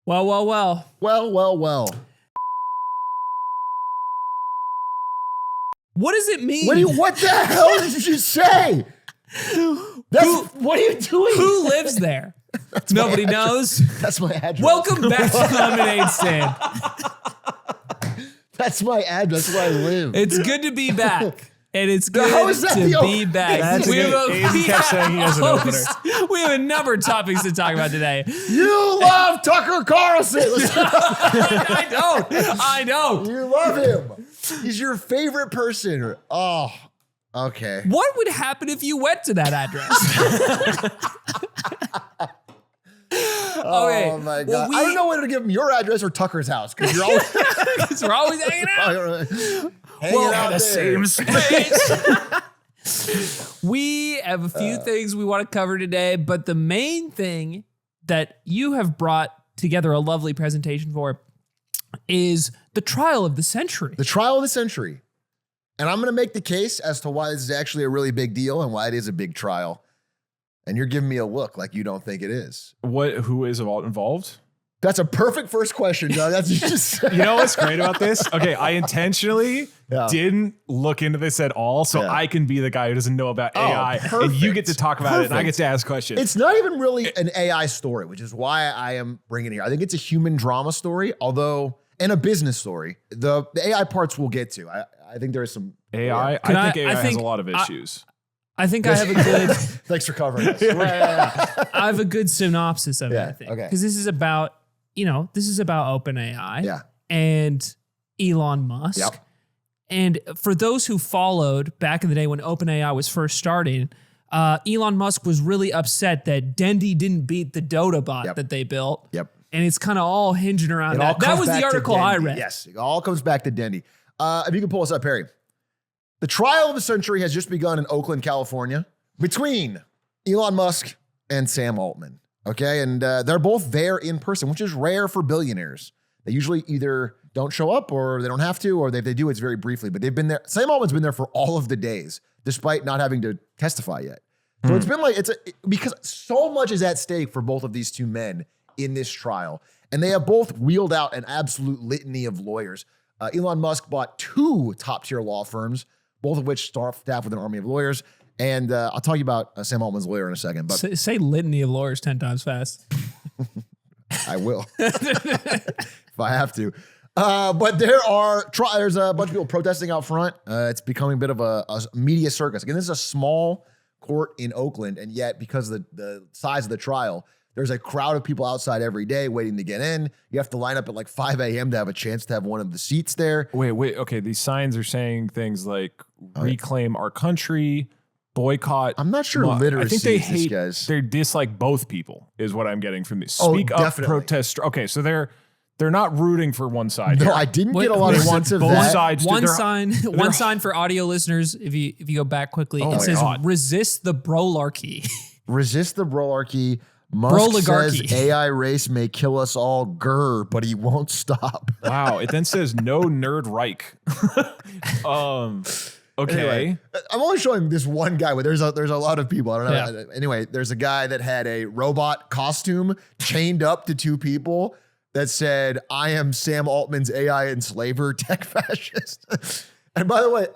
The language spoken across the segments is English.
Well, well, well. Well, well, well. What does it mean? What the hell did you just say? What are you doing? Who lives there? Nobody knows. That's my address. Welcome back to the Lemonade Stand. That's my address where I live. It's good to be back. And it's good How is that to be back. We have a number of topics to talk about today. You love Tucker Carlson. I don't. You love him. He's your favorite person. Oh, okay. What would happen if you went to that address? Okay. Oh my God. I don't know whether to give him your address or Tucker's house because you're always because we're always hanging out. Hanging out the there. same space. We have a few things we want to cover today, but the main thing that you have brought together a lovely presentation for is the trial of the century. The trial of the century. And I'm going to make the case as to why this is actually a really big deal and why it is a big trial. And you're giving me a look like you don't think it is. Who is involved? That's a perfect first question, Doug. That's you just You know what's great about this? Okay, I intentionally didn't look into this at all, so I can be the guy who doesn't know about AI, and you get to talk about it, and I get to ask questions. It's not even really an AI story, which is why I am bringing it here. I think it's a human drama story, and a business story. The AI parts we'll get to. I think there is some AI. Yeah. I think AI has a lot of issues. I think I have a good. Thanks for covering this. I have a good synopsis of it. I think because this is about OpenAI. And Elon Musk. Yep. And for those who followed back in the day when OpenAI was first starting, Elon Musk was really upset that Dendy didn't beat the Dota bot that they built. Yep. And it's kind of all hinging around that. That was the article I read. Yes, it all comes back to Dendy. If you can pull us up, Harry. The trial of the century has just begun in Oakland, California, between Elon Musk and Sam Altman. Okay, and they're both there in person, which is rare for billionaires. They usually either don't show up or they don't have to, or if they do, it's very briefly. But they've been there. Sam Altman's been there for all of the days, despite not having to testify yet. So it's been like, because so much is at stake for both of these two men in this trial. And they have both wheeled out an absolute litany of lawyers. Elon Musk bought 2 top-tier law firms, both of which staff with an army of lawyers. And I'll tell you about Sam Altman's lawyer in a second. But say litany of lawyers 10 times fast. I will, if I have to. But there's a bunch of people protesting out front. It's becoming a bit of a media circus. Again, this is a small court in Oakland, and yet because of the size of the trial, there's a crowd of people outside every day waiting to get in. You have to line up at like 5 a.m. to have a chance to have one of the seats there. Wait. Okay, these signs are saying things like reclaim our country, boycott. I'm not sure literacy. I think they hate hate. guys. They dislike both people. Is what I'm getting from this. Speak up, definitely. protest. Okay, so they're not rooting for one side. No, here. I didn't get a lot of sense of both that. sides. One sign for audio listeners. If you go back quickly, it says "Resist the brolarchy." Resist the brolarchy. Musk says AI race may kill us all, but he won't stop. Wow. It then says no nerd Reich. Okay. Anyway, I'm only showing this one guy, but there's a lot of people. I don't know. Yeah. Anyway, there's a guy that had a robot costume chained up to 2 people that said, "I am Sam Altman's AI enslaver, tech fascist." And by the way,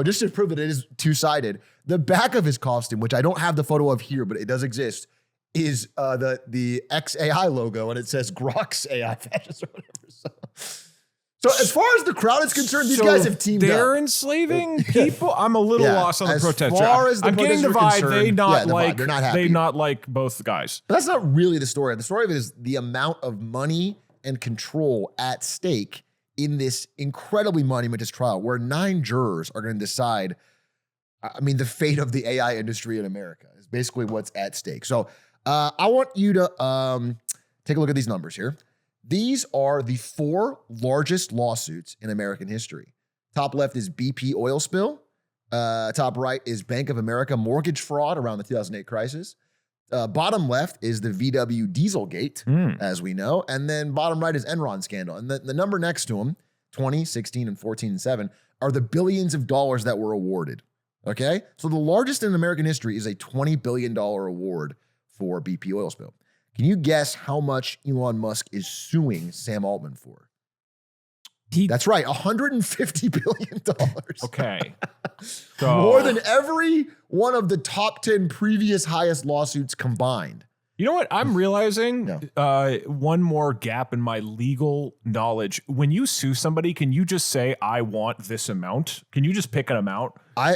just to prove that it is two-sided, the back of his costume, which I don't have the photo of here, but it does exist, is the XAI logo, and it says Grok's AI fascist or whatever. So as far as the crowd is concerned, these guys have teamed up. They're enslaving people? I'm a little lost on the protest. I'm getting the vibe they not like both guys. But that's not really the story. The story of it is the amount of money and control at stake in this incredibly monumentous trial where 9 jurors are going to decide, the fate of the AI industry in America is basically what's at stake. So I want you to take a look at these numbers here. These are the 4 largest lawsuits in American history. Top left is BP oil spill. Top right is Bank of America mortgage fraud around the 2008 crisis. Bottom left is the VW Dieselgate, as we know. And then bottom right is Enron scandal. And the number next to them, 20, 16, and 14, and 7, are the billions of dollars that were awarded. Okay? So the largest in American history is a $20 billion award for BP oil spill. Can you guess how much Elon Musk is suing Sam Altman for? That's right, $150 billion. Okay. So, more than every one of the top 10 previous highest lawsuits combined. You know what? I'm realizing one more gap in my legal knowledge. When you sue somebody, can you just say, I want this amount? Can you just pick an amount? Why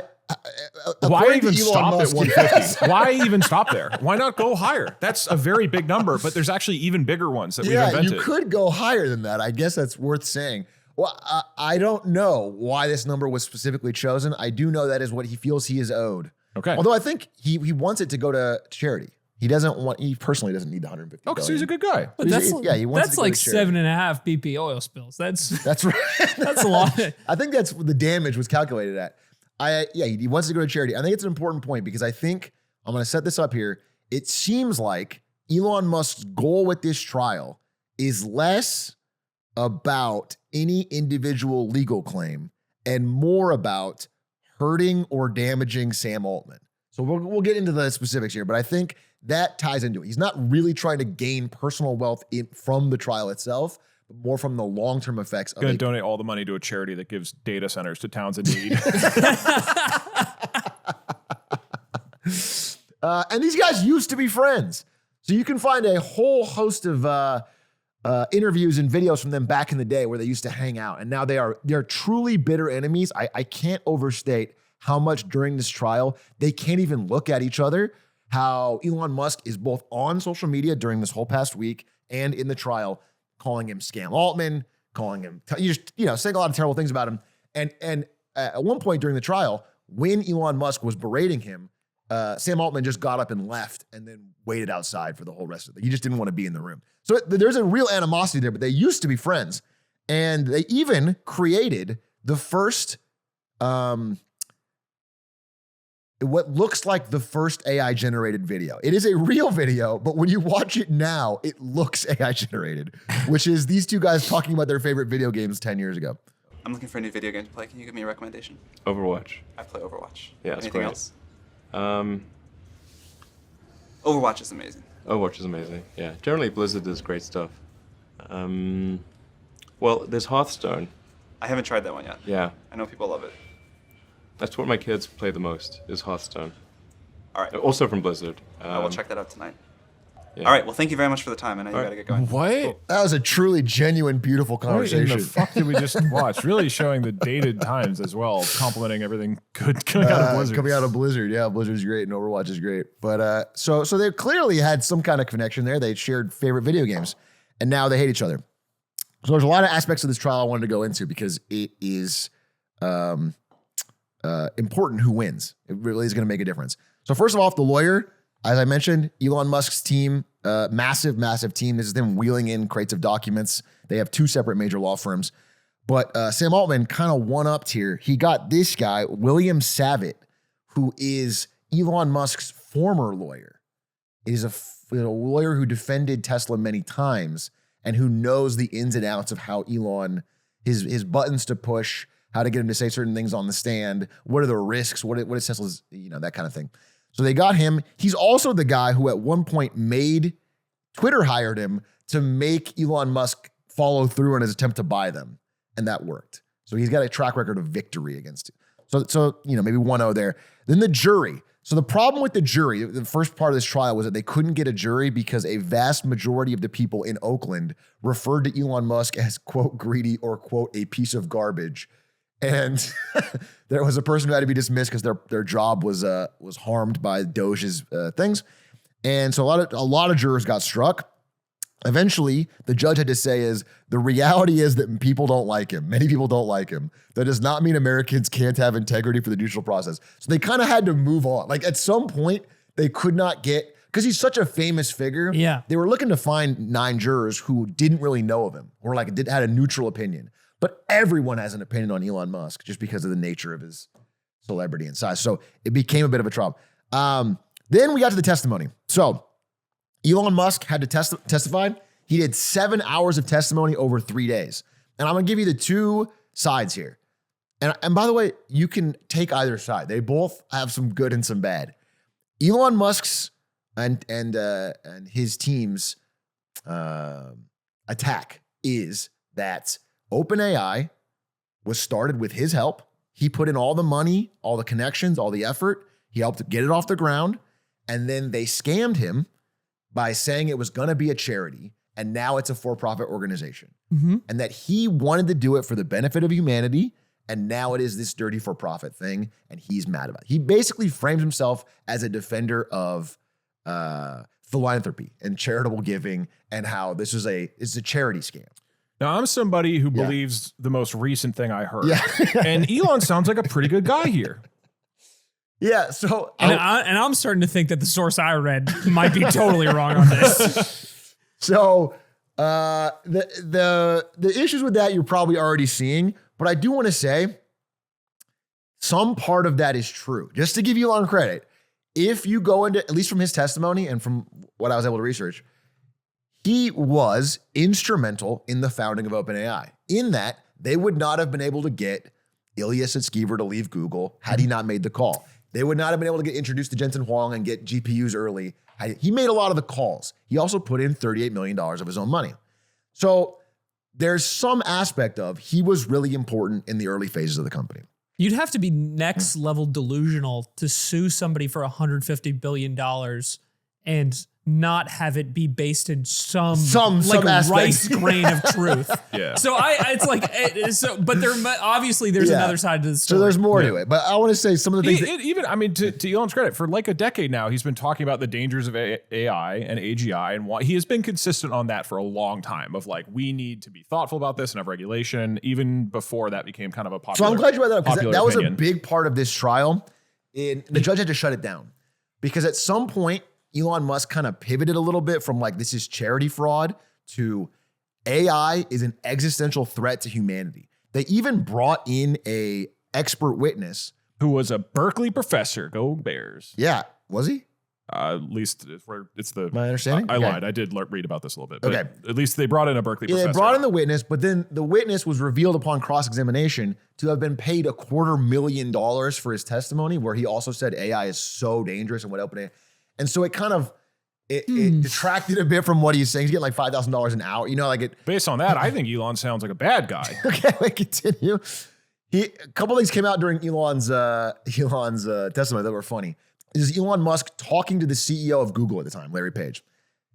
even stop at 150? Yes. Why even stop there? Why not go higher? That's a very big number, but there's actually even bigger ones that we've invented. You could go higher than that. I guess that's worth saying. Well, I don't know why this number was specifically chosen. I do know that is what he feels he is owed. Okay. Although I think he wants it to go to charity. He personally doesn't need the 150. Oh, because he's a good guy. But he wants that's like 7.5 BP oil spills. That's right. That's a lot. I think that's what the damage was calculated at. He wants to go to charity. I think it's an important point because I think I'm going to set this up here. It seems like Elon Musk's goal with this trial is less about any individual legal claim and more about hurting or damaging Sam Altman. So we'll get into the specifics here, but I think that ties into it. He's not really trying to gain personal wealth from the trial itself, but more from the long-term effects. Going to donate all the money to a charity that gives data centers to towns in need. And these guys used to be friends. So you can find a whole host of interviews and videos from them back in the day where they used to hang out. And now they're truly bitter enemies. I can't overstate how much during this trial they can't even look at each other. How Elon Musk is both on social media during this whole past week and in the trial, calling him Scam Altman, calling him, saying a lot of terrible things about him. And at one point during the trial, when Elon Musk was berating him, Sam Altman just got up and left and then waited outside for the whole rest of it. He just didn't want to be in the room. So there's a real animosity there, but they used to be friends. And they even created the first, what looks like the first AI generated video. It is a real video, but when you watch it now, it looks AI generated, which is these two guys talking about their favorite video games 10 years ago. I'm looking for a new video game to play. Can you give me a recommendation? Overwatch. I play Overwatch. Yeah, it's Anything great. else? Overwatch is amazing. Overwatch is amazing. Yeah, generally Blizzard does great stuff. Well, there's Hearthstone. I haven't tried that one yet. Yeah. I know people love it. That's what my kids play the most, is Hearthstone. All right. Also from Blizzard. I will check that out tonight. Yeah. All right. Well, thank you very much for the time. I know you got to get going. What? That was a truly genuine, beautiful conversation. What in the fuck did we just watch? Really showing the dated times as well, complimenting everything good coming out of Blizzard. Coming out of Blizzard, yeah, Blizzard's great and Overwatch is great. But so they clearly had some kind of connection there. They shared favorite video games, and now they hate each other. So there's a lot of aspects of this trial I wanted to go into because it is important who wins. It really is going to make a difference. So first of all, the lawyer, as I mentioned, Elon Musk's team, massive team. This is them wheeling in crates of documents. They have two separate major law firms. But Sam Altman kind of one-upped here. He got this guy, William Savitt, who is Elon Musk's former lawyer. It is a lawyer who defended Tesla many times and who knows the ins and outs of how Elon, his buttons to push, how to get him to say certain things on the stand, what are the risks, what is Tesla's, that kind of thing. So they got him. He's also the guy who at one point Twitter hired him to make Elon Musk follow through on his attempt to buy them. And that worked. So he's got a track record of victory against it. So maybe 1-0 there. Then the jury. So the problem with the jury, the first part of this trial was that they couldn't get a jury because a vast majority of the people in Oakland referred to Elon Musk as, quote, greedy or, quote, a piece of garbage. And there was a person who had to be dismissed because their job was harmed by Doge's things. And so a lot of jurors got struck. Eventually, the judge had to say the reality is that people don't like him. Many people don't like him. That does not mean Americans can't have integrity for the judicial process. So they kind of had to move on. Like at some point, they could not get, because he's such a famous figure. Yeah. They were looking to find 9 jurors who didn't really know of him or had a neutral opinion. But everyone has an opinion on Elon Musk just because of the nature of his celebrity and size. So it became a bit of a trouble. Then we got to the testimony. So Elon Musk had to testify. He did 7 hours of testimony over 3 days. And I'm going to give you the two sides here. And by the way, you can take either side. They both have some good and some bad. Elon Musk's and his team's attack is that OpenAI was started with his help. He put in all the money, all the connections, all the effort. He helped get it off the ground. And then they scammed him by saying it was going to be a charity. And now it's a for-profit organization. And that he wanted to do it for the benefit of humanity. And now it is this dirty for-profit thing. And he's mad about it. He basically frames himself as a defender of philanthropy and charitable giving and how this is a charity scam. Now, I'm somebody who believes the most recent thing I heard. Yeah. And Elon sounds like a pretty good guy here. Yeah. So, I'm starting to think that the source I read might be totally wrong on this. So, the issues with that you're probably already seeing, but I do want to say some part of that is true. Just to give Elon credit, if you go into, at least from his testimony and from what I was able to research, he was instrumental in the founding of OpenAI, in that they would not have been able to get Ilyas Skeever to leave Google had he not made the call. They would not have been able to get introduced to Jensen Huang and get GPUs early. He made a lot of the calls. He also put in $38 million of his own money. So there's some aspect of he was really important in the early phases of the company. You'd have to be next level delusional to sue somebody for $150 billion and not have it be based in some rice grain of truth. Yeah. So but obviously there's another side to the story. So there's more to it, but I want to say some of the things. To Elon's credit, for like a decade now, he's been talking about the dangers of AI and AGI, and why he has been consistent on that for a long time. Of like, we need to be thoughtful about this and have regulation. Even before that became kind of a popular. So I'm glad you brought that up, because that was a opinion. big part of this trial. The judge had to shut it down because at some point, Elon Musk kind of pivoted a little bit from like, this is charity fraud to AI is an existential threat to humanity. They even brought in a expert witness who was a Berkeley professor. Go Bears. Yeah. Was he? At least it's the my understanding. I Okay. lied. I did read about this a little bit. But Okay. At least they brought in a Berkeley professor. They brought in the witness, but then the witness was revealed upon cross-examination to have been paid $250,000 for his testimony, where he also said AI is so dangerous and what OpenAI. And so it kind of it detracted a bit from what he's saying. He's getting like $5,000 an hour. You know, like it. Based on that, I think Elon sounds like a bad guy. Okay, we continue. A couple of things came out during Elon's testimony that were funny. This is Elon Musk talking to the CEO of Google at the time, Larry Page.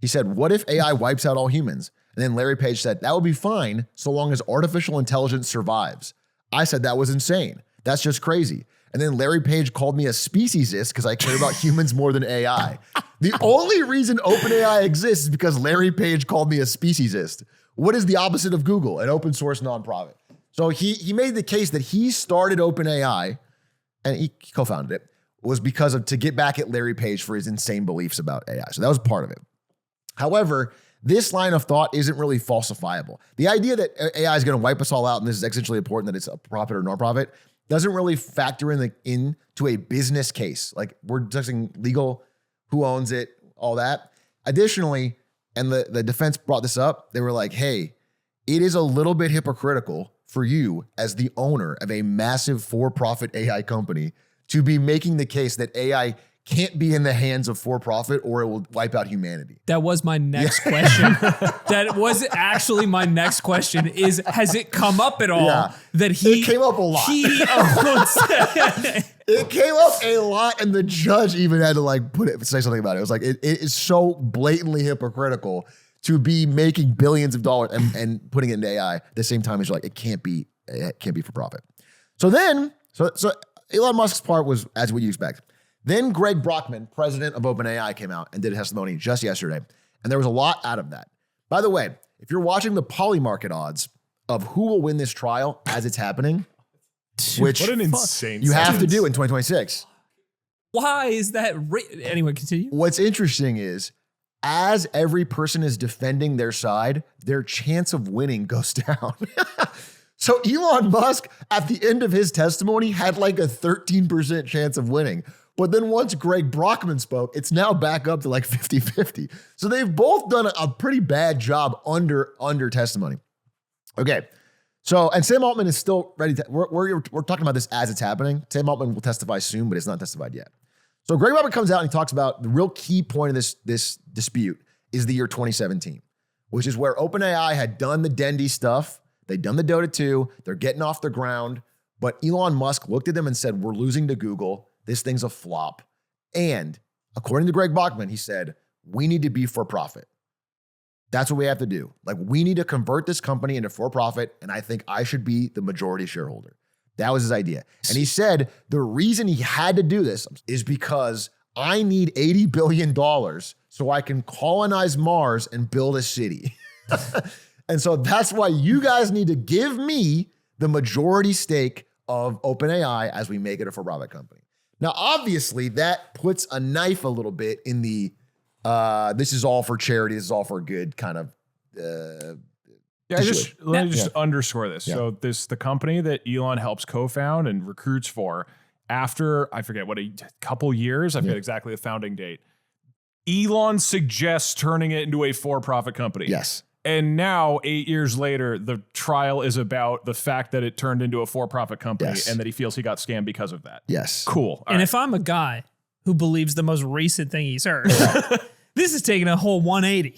He said, "What if AI wipes out all humans?" And then Larry Page said, "That would be fine so long as artificial intelligence survives." I said, "That was insane. That's just crazy." And then Larry Page called me a speciesist because I care about humans more than AI. The only reason OpenAI exists is because Larry Page called me a speciesist. What is the opposite of Google? An open source nonprofit. So he made the case that he started OpenAI, and he co-founded it, was because of to get back at Larry Page for his insane beliefs about AI. So that was part of it. However, this line of thought isn't really falsifiable. The idea that AI is going to wipe us all out and this is existentially important, that it's a profit or non-profit, doesn't really factor into a business case. Like, we're discussing legal, who owns it, all that. Additionally, and the defense brought this up, they were like, hey, it is a little bit hypocritical for you as the owner of a massive for-profit AI company to be making the case that AI can't be in the hands of for-profit or it will wipe out humanity. That was my next question. That was actually my next question is, has it come up at all that it came up a lot. It came up a lot, and the judge even had to say something about it. It was like, it is so blatantly hypocritical to be making billions of dollars and putting it into AI at the same time as you're like, it can't be for profit. So Elon Musk's part was as what you expect. Then Greg Brockman, president of OpenAI, came out and did a testimony just yesterday. And there was a lot out of that. By the way, if you're watching the poly market odds of who will win this trial as it's happening, which what an insane you have to do in 2026. Why is that? Anyway, continue. What's interesting is, as every person is defending their side, their chance of winning goes down. So Elon Musk, at the end of his testimony, had like a 13% chance of winning. But then once Greg Brockman spoke, it's now back up to like 50-50. So they've both done a pretty bad job under testimony. Okay. So, and Sam Altman is still ready to, we're talking about this as it's happening. Sam Altman will testify soon, but it's not testified yet. So Greg Brockman comes out and he talks about the real key point of this dispute is the year 2017, which is where OpenAI had done the Dendy stuff. They'd done the Dota 2. They're getting off the ground. But Elon Musk looked at them and said, we're losing to Google. This thing's a flop. And according to Greg Brockman, he said, we need to be for profit. That's what we have to do. Like, we need to convert this company into for profit. And I think I should be the majority shareholder. That was his idea. And he said the reason he had to do this is because I need $80 billion so I can colonize Mars and build a city. And so that's why you guys need to give me the majority stake of OpenAI as we make it a for-profit company. Now, obviously, that puts a knife a little bit in the this is all for charity, this is all for good kind of let me just underscore this. Yeah. So the company that Elon helps co-found and recruits for, after, I forget what, a couple years, I forget exactly the founding date, Elon suggests turning it into a for-profit company. Yes. And now, 8 years later, the trial is about the fact that it turned into a for-profit company and that he feels he got scammed because of that. Yes. Cool. And if I'm a guy who believes the most recent thing he's heard, this is taking a whole 180.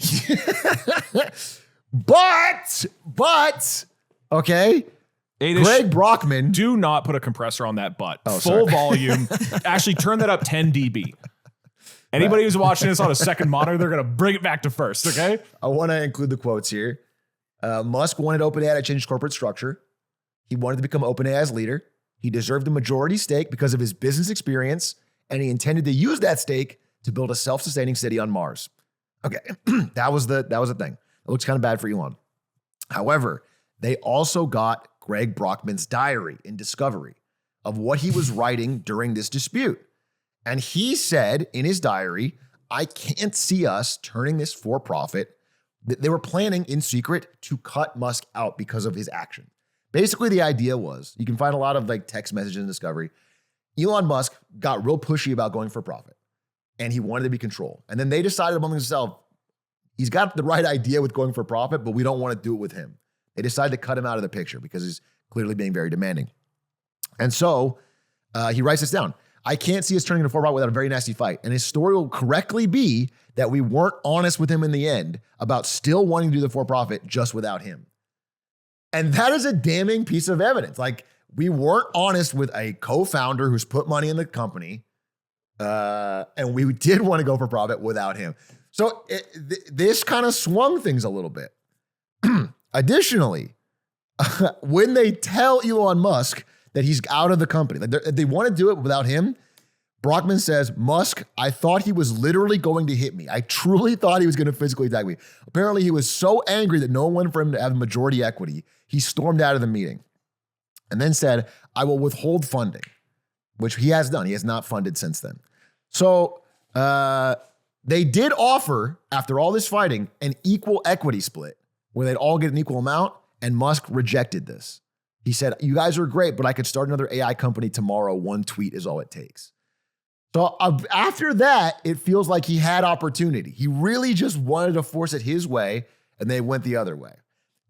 But, okay, Aiden, Greg Brockman. Do not put a compressor on that butt. Oh, Full volume. Actually, turn that up 10 dB. Anybody who's watching this on a second monitor, they're going to bring it back to first, okay? I want to include the quotes here. Musk wanted OpenAI to change corporate structure. He wanted to become OpenAI's leader. He deserved a majority stake because of his business experience, and he intended to use that stake to build a self-sustaining city on Mars. Okay, that was the thing. It looks kind of bad for Elon. However, they also got Greg Brockman's diary in Discovery of what he was writing during this dispute. And he said in his diary, I can't see us turning this for profit. They were planning in secret to cut Musk out because of his action. Basically, the idea was, you can find a lot of like text messages in Discovery. Elon Musk got real pushy about going for profit and he wanted to be controlled. And then they decided among themselves, he's got the right idea with going for profit, but we don't want to do it with him. They decided to cut him out of the picture because he's clearly being very demanding. And so he writes this down. I can't see us turning into for-profit without a very nasty fight. And his story will correctly be that we weren't honest with him in the end about still wanting to do the for-profit just without him. And that is a damning piece of evidence. Like, we weren't honest with a co-founder who's put money in the company, and we did want to go for profit without him. So this kind of swung things a little bit. Additionally, when they tell Elon Musk that he's out of the company, like they want to do it without him, Brockman says, Musk, I thought he was literally going to hit me. I truly thought he was going to physically attack me. Apparently, he was so angry that no one wanted for him to have majority equity. He stormed out of the meeting and then said, I will withhold funding, which he has done. He has not funded since then. So they did offer, after all this fighting, an equal equity split where they'd all get an equal amount, and Musk rejected this. He said, you guys are great, but I could start another AI company tomorrow. One tweet is all it takes. So after that, it feels like he had opportunity. He really just wanted to force it his way, and they went the other way.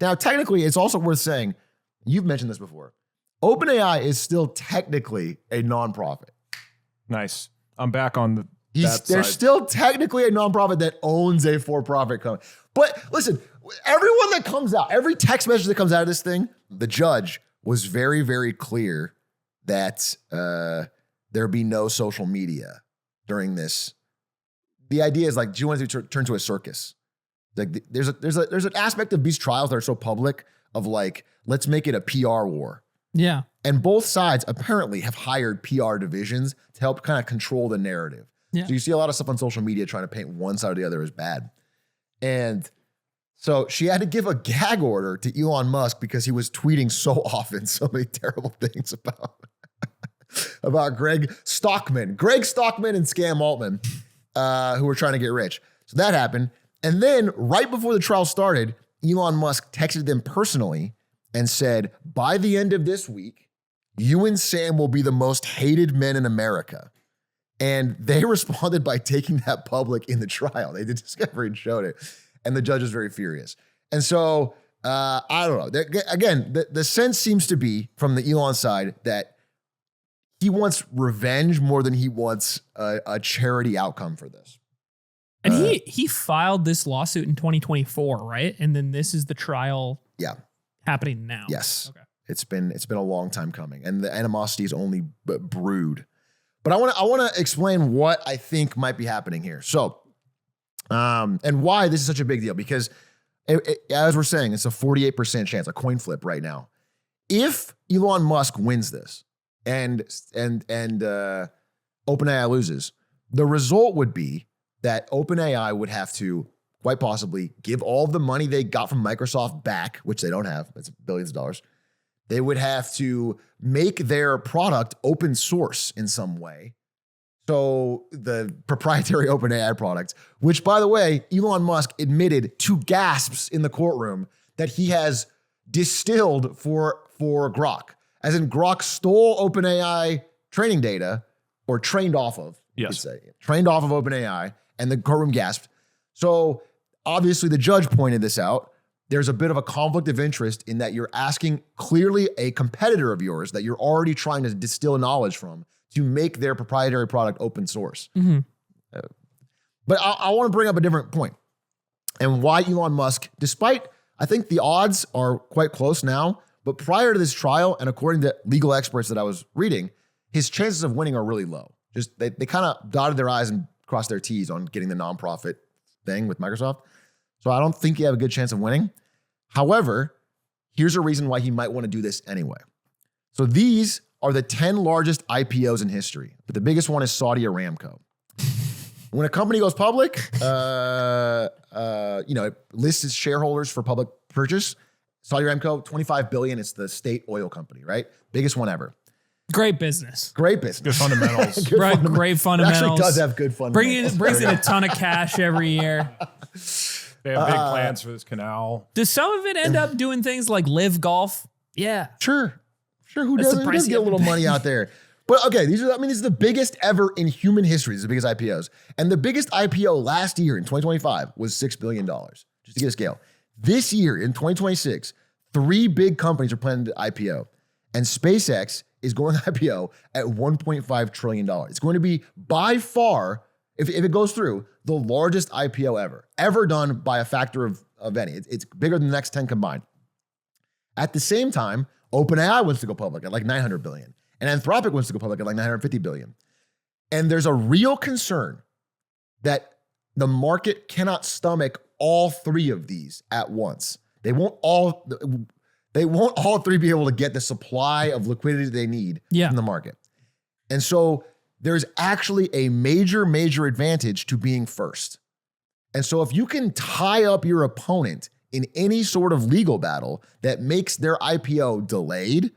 Now, technically, it's also worth saying, you've mentioned this before, OpenAI is still technically a nonprofit. Nice. I'm back on they're still technically a nonprofit that owns a for-profit company. But listen, everyone that comes out, every text message that comes out of this thing, the judge was very, very clear that there be no social media during this. The idea is like, do you want it to turn to a circus? Like, there's an aspect of these trials that are so public of like, let's make it a PR war. Yeah. And both sides apparently have hired PR divisions to help kind of control the narrative. Yeah. So you see a lot of stuff on social media trying to paint one side or the other as bad. And so she had to give a gag order to Elon Musk because he was tweeting so often so many terrible things about Greg Stockman and Scam Altman, who were trying to get rich. So that happened. And then right before the trial started, Elon Musk texted them personally and said, by the end of this week, you and Sam will be the most hated men in America. And they responded by taking that public in the trial. They did Discovery and showed it. And the judge was very furious. And so, I don't know. Again, the sense seems to be from the Elon side that he wants revenge more than he wants a charity outcome for this. And he filed this lawsuit in 2024, right? And then this is the trial happening now. Yes. Okay. It's been a long time coming, and the animosity is only brewed. But I want to explain what I think might be happening here. So, and why this is such a big deal, because as we're saying, it's a 48% chance, a coin flip right now. If Elon Musk wins this and OpenAI loses, the result would be that OpenAI would have to quite possibly give all the money they got from Microsoft back, which they don't have. It's billions of dollars. They would have to make their product open source in some way. So the proprietary OpenAI product, which, by the way, Elon Musk admitted to gasps in the courtroom that he has distilled for Grok. As in, Grok stole OpenAI training data, or trained off of, trained off of OpenAI, and the courtroom gasped. So obviously the judge pointed this out. There's a bit of a conflict of interest in that you're asking clearly a competitor of yours that you're already trying to distill knowledge from to make their proprietary product open source. Mm-hmm. But I want to bring up a different point and why Elon Musk, despite, I think the odds are quite close now, but prior to this trial, and according to legal experts that I was reading, his chances of winning are really low. Just they kind of dotted their I's and crossed their T's on getting the nonprofit thing with Microsoft. So I don't think he have a good chance of winning. However, here's a reason why he might want to do this anyway. So these are the 10 largest IPOs in history, but the biggest one is Saudi Aramco. When a company goes public, it lists its shareholders for public purchase. Saudi Aramco, $25 billion. It's the state oil company, right? Biggest one ever. Great business. Great business. Good fundamentals. Great fundamentals. It actually does have good fundamentals. Brings in a ton of cash every year. They have big plans for this canal. Does some of it end up doing things like live golf? Yeah. Sure. Who does get a little money out there? But okay, these are the biggest ever in human history. These are the biggest IPOs. And the biggest IPO last year in 2025 was $6 billion, just to get a scale. This year in 2026, 3 big companies are planning to IPO. And SpaceX is going to IPO at $1.5 trillion. It's going to be by far, if it goes through, the largest IPO ever done by a factor of any. It's bigger than the next 10 combined. At the same time, OpenAI wants to go public at like $900 billion. And Anthropic wants to go public at like $950 billion. And there's a real concern that the market cannot stomach all 3 of these at once. They won't all 3 be able to get the supply of liquidity they need from the market. And so there's actually a major advantage to being first. And so if you can tie up your opponent in any sort of legal battle that makes their IPO delayed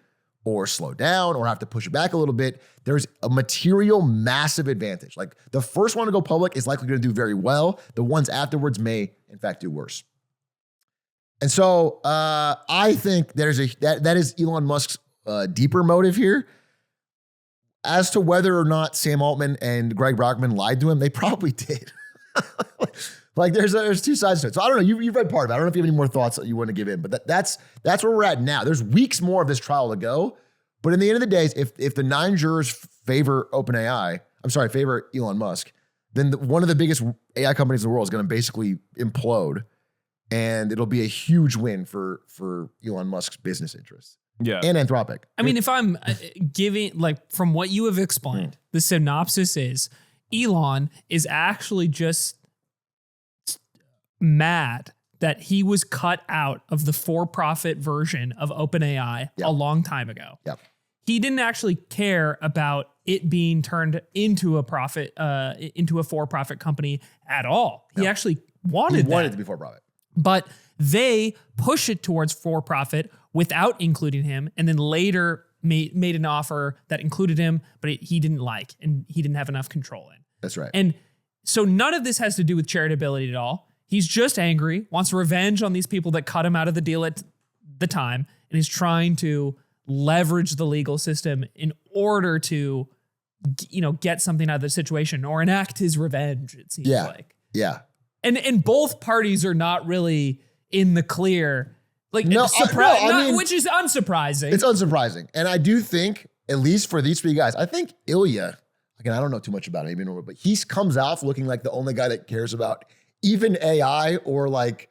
or slow down or have to push it back a little bit, there's a material massive advantage. Like the first one to go public is likely going to do very well. The ones afterwards may, in fact, do worse. And so I think that is Elon Musk's deeper motive here. As to whether or not Sam Altman and Greg Brockman lied to him, they probably did. Like there's 2 sides to it. So I don't know. You've read part of it. I don't know if you have any more thoughts that you want to give in, but that's where we're at now. There's weeks more of this trial to go. But in the end of the day, if the 9 jurors favor Elon Musk, then one of the biggest AI companies in the world is going to basically implode. And it'll be a huge win for Elon Musk's business interests. Yeah. And Anthropic. I mean, if I'm giving, like, from what you have explained, the synopsis is Elon is actually just mad that he was cut out of the for-profit version of OpenAI a long time ago. Yep. He didn't actually care about it being turned into a for-profit company at all. He actually wanted it to be for-profit. But they push it towards for-profit without including him, and then later made an offer that included him, but he didn't like, and he didn't have enough control in. That's right. And so none of this has to do with charitability at all. He's just angry, wants revenge on these people that cut him out of the deal at the time, and he's trying to leverage the legal system in order to, get something out of the situation or enact his revenge, it seems like. Yeah. And both parties are not really in the clear, which is unsurprising. It's unsurprising. And I do think at least for these three guys, I think Ilya, again, I don't know too much about him, but he comes off looking like the only guy that cares about even AI or like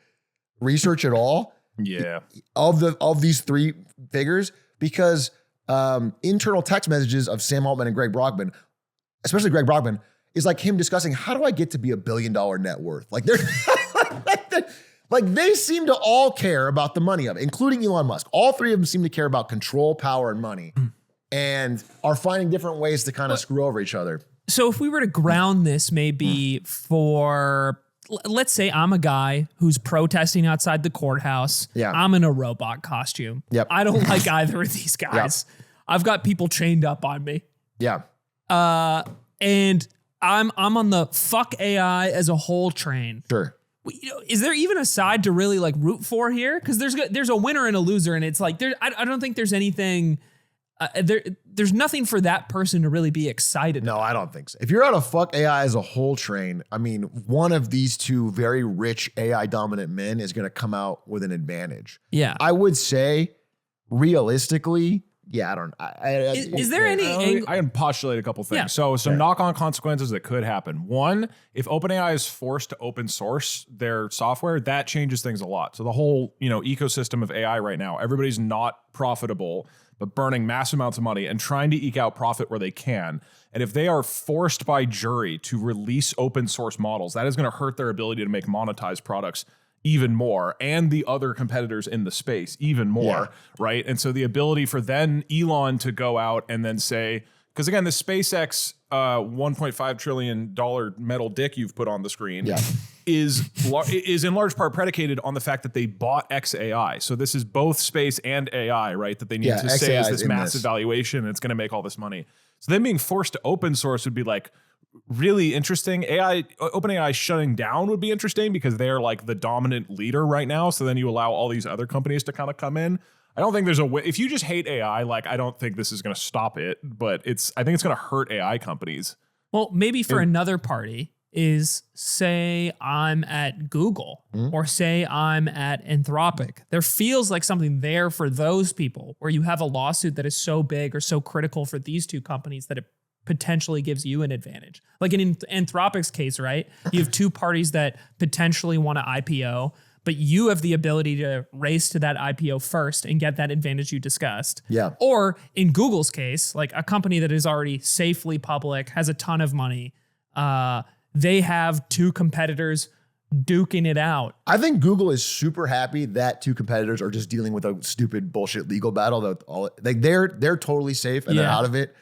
research at all. Yeah. Of these three figures, because internal text messages of Sam Altman and Greg Brockman, especially Greg Brockman, is like him discussing, how do I get to be $1 billion net worth? Like they're like they seem to all care about the money of it, including Elon Musk. All three of them seem to care about control, power, and money, and are finding different ways to kind of screw over each other. So if we were to ground this maybe for, let's say I'm a guy who's protesting outside the courthouse. Yeah. I'm in a robot costume. Yep. I don't like either of these guys. Yep. I've got people chained up on me. Yeah. And I'm on the fuck AI as a whole train. Sure. You know, is there even a side to really like root for here? Because there's a winner and a loser, and it's like I don't think there's anything. There's nothing for that person to really be excited about. No, I don't think so. If you're on a fuck AI as a whole train, I mean, one of these two very rich AI dominant men is going to come out with an advantage. Yeah. I would say realistically, yeah, I don't. Is there any? I can postulate a couple things. Yeah. So some knock-on consequences that could happen. One, if OpenAI is forced to open source their software, that changes things a lot. So the whole ecosystem of AI right now, everybody's not profitable, but burning mass amounts of money and trying to eke out profit where they can. And if they are forced by jury to release open source models, that is going to hurt their ability to make monetized products even more, and the other competitors in the space even more, right? And so the ability for then Elon to go out and then say, because again, the SpaceX $1.5 trillion metal dick you've put on the screen is in large part predicated on the fact that they bought XAI. So this is both space and AI, right? That they need to say is this massive valuation and it's going to make all this money. So them being forced to open source would be like, really interesting. OpenAI shutting down would be interesting because they're like the dominant leader right now. So then you allow all these other companies to kind of come in. I don't think there's a way. If you just hate AI, like I don't think this is going to stop it, but I think it's going to hurt AI companies. Well, maybe for another party is say I'm at Google or say I'm at Anthropic. There feels like something there for those people where you have a lawsuit that is so big or so critical for these two companies that it potentially gives you an advantage. Like in Anthropic's case, right? You have two parties that potentially want to IPO, but you have the ability to race to that IPO first and get that advantage you discussed. Yeah. Or in Google's case, like a company that is already safely public, has a ton of money. They have two competitors duking it out. I think Google is super happy that two competitors are just dealing with a stupid bullshit legal battle. They're totally safe and they're out of it.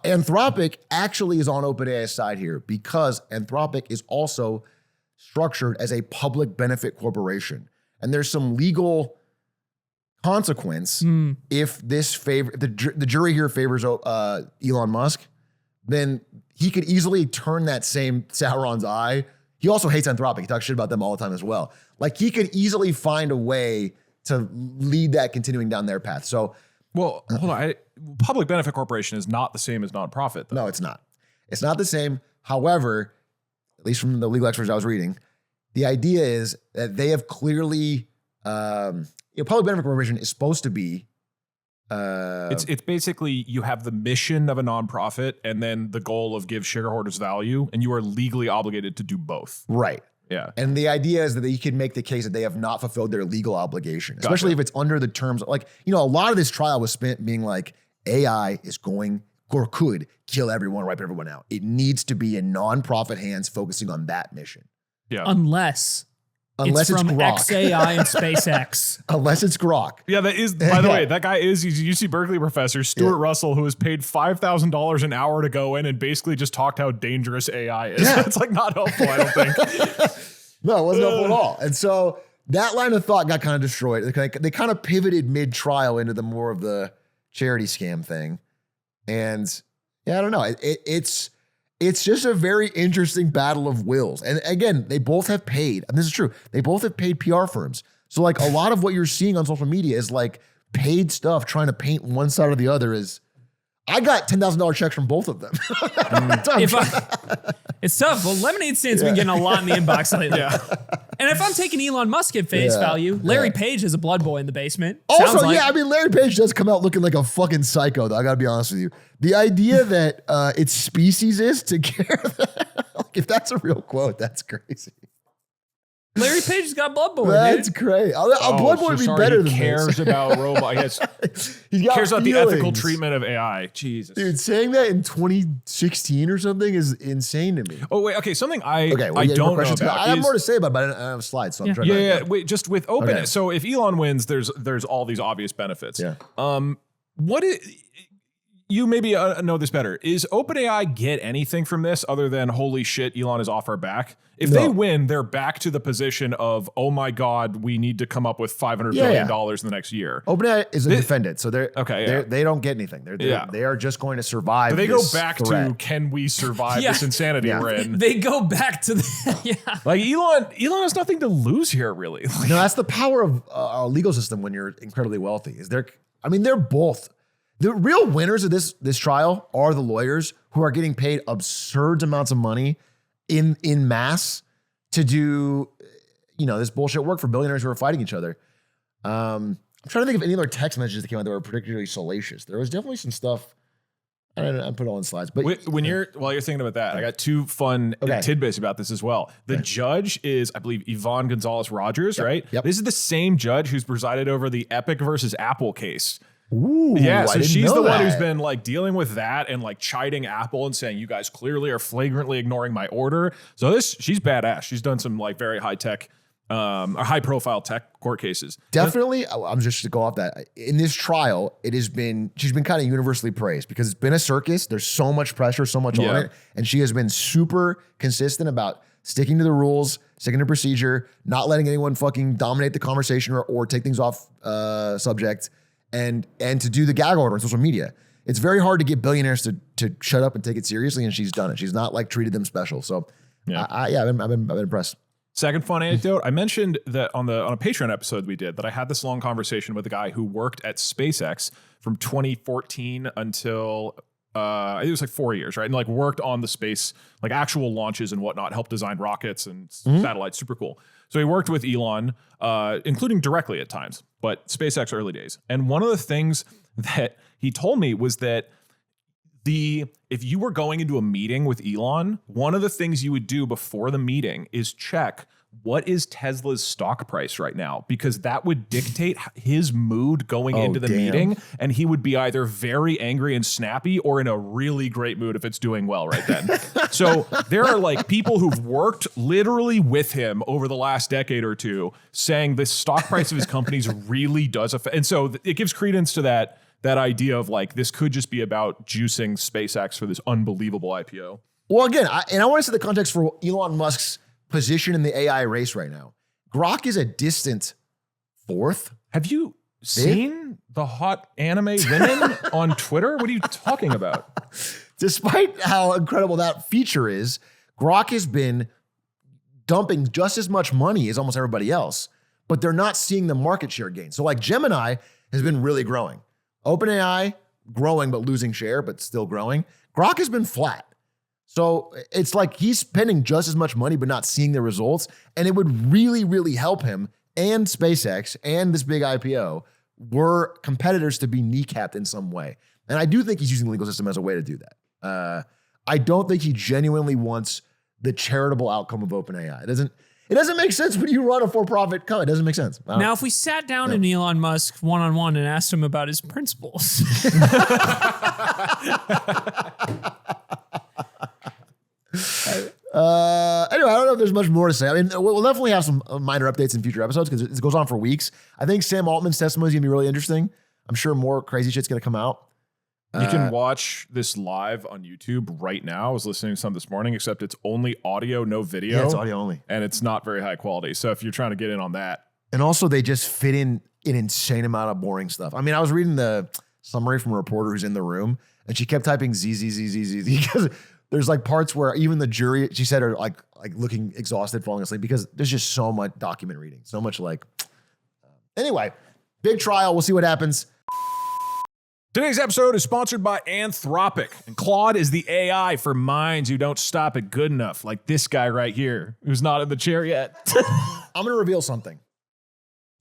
Anthropic actually is on OpenAI's side here because Anthropic is also structured as a public benefit corporation. And there's some legal consequence if the jury here favors Elon Musk, then he could easily turn that same Sauron's eye. He also hates Anthropic. He talks shit about them all the time as well. Like he could easily find a way to lead that continuing down their path. So, well, hold on. Public benefit corporation is not the same as nonprofit, though. No, it's not. It's not the same. However, at least from the legal experts I was reading, the idea is that they have clearly, public benefit corporation is supposed to be. It's basically you have the mission of a nonprofit and then the goal of give shareholders value, and you are legally obligated to do both. Right. Yeah. And the idea is that you can make the case that they have not fulfilled their legal obligation, especially if it's under the terms. Like, a lot of this trial was spent being like, AI is going or could kill everyone, wipe everyone out. It needs to be in nonprofit hands focusing on that mission. Yeah. Unless it's from Grok. XAI and SpaceX. Unless it's Grok. Yeah, that is, by the way, that guy he's a UC Berkeley professor, Stuart Russell, who was paid $5,000 an hour to go in and basically just talked how dangerous AI is. Yeah. It's like not helpful, I don't think. No, it wasn't helpful at all. And so that line of thought got kind of destroyed. They kind of pivoted mid-trial into the more of the charity scam thing. And yeah, I don't know. It's just a very interesting battle of wills. And again, they both have paid, and this is true, they both have paid PR firms. So like a lot of what you're seeing on social media is like paid stuff trying to paint one side or the other as, I got $10,000 checks from both of them. It's tough. Well, Lemonade Stand's been getting a lot in the inbox lately. Yeah. And if I'm taking Elon Musk at face value, Larry Page has a blood boy in the basement. Also, I mean, Larry Page does come out looking like a fucking psycho, though. I gotta be honest with you. The idea that its species is to care, if that's a real quote, that's crazy. Larry Page has got blood boy. That's great. A blood boy would be better than cares this. about robot. He cares about the ethical treatment of AI. Jesus, dude, saying that in 2016 or something is insane to me. Oh wait, okay. Something I don't know about. I have more to say about it, but I don't have slides, so I'm trying. Yeah. Wait, just with OpenAI. So if Elon wins, there's all these obvious benefits. Yeah. What is? You maybe know this better. Is OpenAI get anything from this other than holy shit, Elon is off our back? If they win, they're back to the position of, oh my God, we need to come up with $500 billion in the next year. OpenAI is a defendant, so they don't get anything. They are just going to survive. So they go back to, can we survive this insanity we're in? They go back to like Elon has nothing to lose here, really. No, that's the power of our legal system when you're incredibly wealthy. They're both. The real winners of this trial are the lawyers who are getting paid absurd amounts of money in mass to do, this bullshit work for billionaires who are fighting each other. I'm trying to think of any other text messages that came out that were particularly salacious. There was definitely some stuff. I put it all in slides. But while you're thinking about that, I got two fun tidbits about this as well. The judge is, I believe, Yvonne Gonzalez Rogers, right? Yep. This is the same judge who's presided over the Epic versus Apple case. Ooh, yeah, so she's the one who's been like dealing with that and like chiding Apple and saying, you guys clearly are flagrantly ignoring my order. So she's badass. She's done some like very high tech, high profile tech court cases. Definitely. I'm just to go off that. In this trial, she's been kind of universally praised because it's been a circus. There's so much pressure, so much on it. And she has been super consistent about sticking to the rules, sticking to procedure, not letting anyone fucking dominate the conversation or take things off subject. And to do the gag order on social media. It's very hard to get billionaires to shut up and take it seriously, and she's done it. She's not like treated them special. So I've been impressed. Second fun anecdote. I mentioned that on a Patreon episode we did that I had this long conversation with a guy who worked at SpaceX from 2014 until I think it was like 4 years, right? And like worked on the space, like actual launches and whatnot, helped design rockets and satellites. Super cool. So he worked with Elon, including directly at times, but SpaceX early days. And one of the things that he told me was that if you were going into a meeting with Elon, one of the things you would do before the meeting is check what is Tesla's stock price right now, because that would dictate his mood going into the meeting. And he would be either very angry and snappy or in a really great mood if it's doing well right then. So there are like people who've worked literally with him over the last decade or two saying the stock price of his companies really does affect. And so it gives credence to that idea of like, this could just be about juicing SpaceX for this unbelievable IPO. Well, again, I want to set the context for Elon Musk's position in the AI race right now. Grok is a distant fourth. Have you seen the hot anime women on Twitter? What are you talking about? Despite how incredible that feature is, Grok has been dumping just as much money as almost everybody else, but they're not seeing the market share gain. So like Gemini has been really growing. OpenAI growing, but losing share, but still growing. Grok has been flat. So it's like he's spending just as much money, but not seeing the results. And it would really, really help him and SpaceX and this big IPO were competitors to be kneecapped in some way. And I do think he's using the legal system as a way to do that. I don't think he genuinely wants the charitable outcome of OpenAI. It doesn't make sense when you run a for-profit company. It doesn't make sense. Now, if we sat down in Elon Musk one-on-one and asked him about his principles. Anyway, I don't know if there's much more to say. I mean, we'll definitely have some minor updates in future episodes because it goes on for weeks. I think Sam Altman's testimony is going to be really interesting. I'm sure more crazy shit's going to come out. You can watch this live on YouTube right now. I was listening to some this morning, except it's only audio, no video. Yeah, it's audio only. And it's not very high quality. So if you're trying to get in on that. And also they just fit in an insane amount of boring stuff. I mean, I was reading the summary from a reporter who's in the room and she kept typing Z because there's like parts where even the jury, she said, are like looking exhausted, falling asleep because there's just so much document reading, so much like. Anyway, big trial. We'll see what happens. Today's episode is sponsored by Anthropic, and Claude is the AI for minds who don't stop at good enough, like this guy right here, who's not in the chair yet. I'm going to reveal something.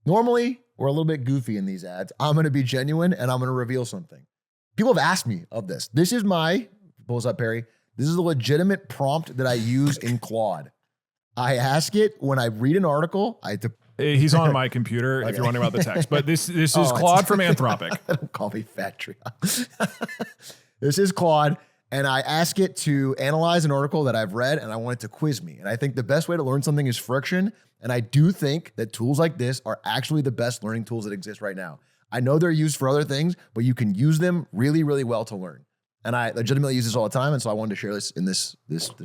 Normally, we're a little bit goofy in these ads. I'm going to be genuine, and I'm going to reveal something. People have asked me of this. This is pulls up, Perry. This is a legitimate prompt that I use in Claude. I ask it when I read an article. He's on my computer if you're wondering about the text. But this is Claude from Anthropic. Don't call me Fat Tree. This is Claude, and I ask it to analyze an article that I've read, and I want it to quiz me. And I think the best way to learn something is friction. And I do think that tools like this are actually the best learning tools that exist right now. I know they're used for other things, but you can use them really, really well to learn. And I legitimately use this all the time. And so I wanted to share this in this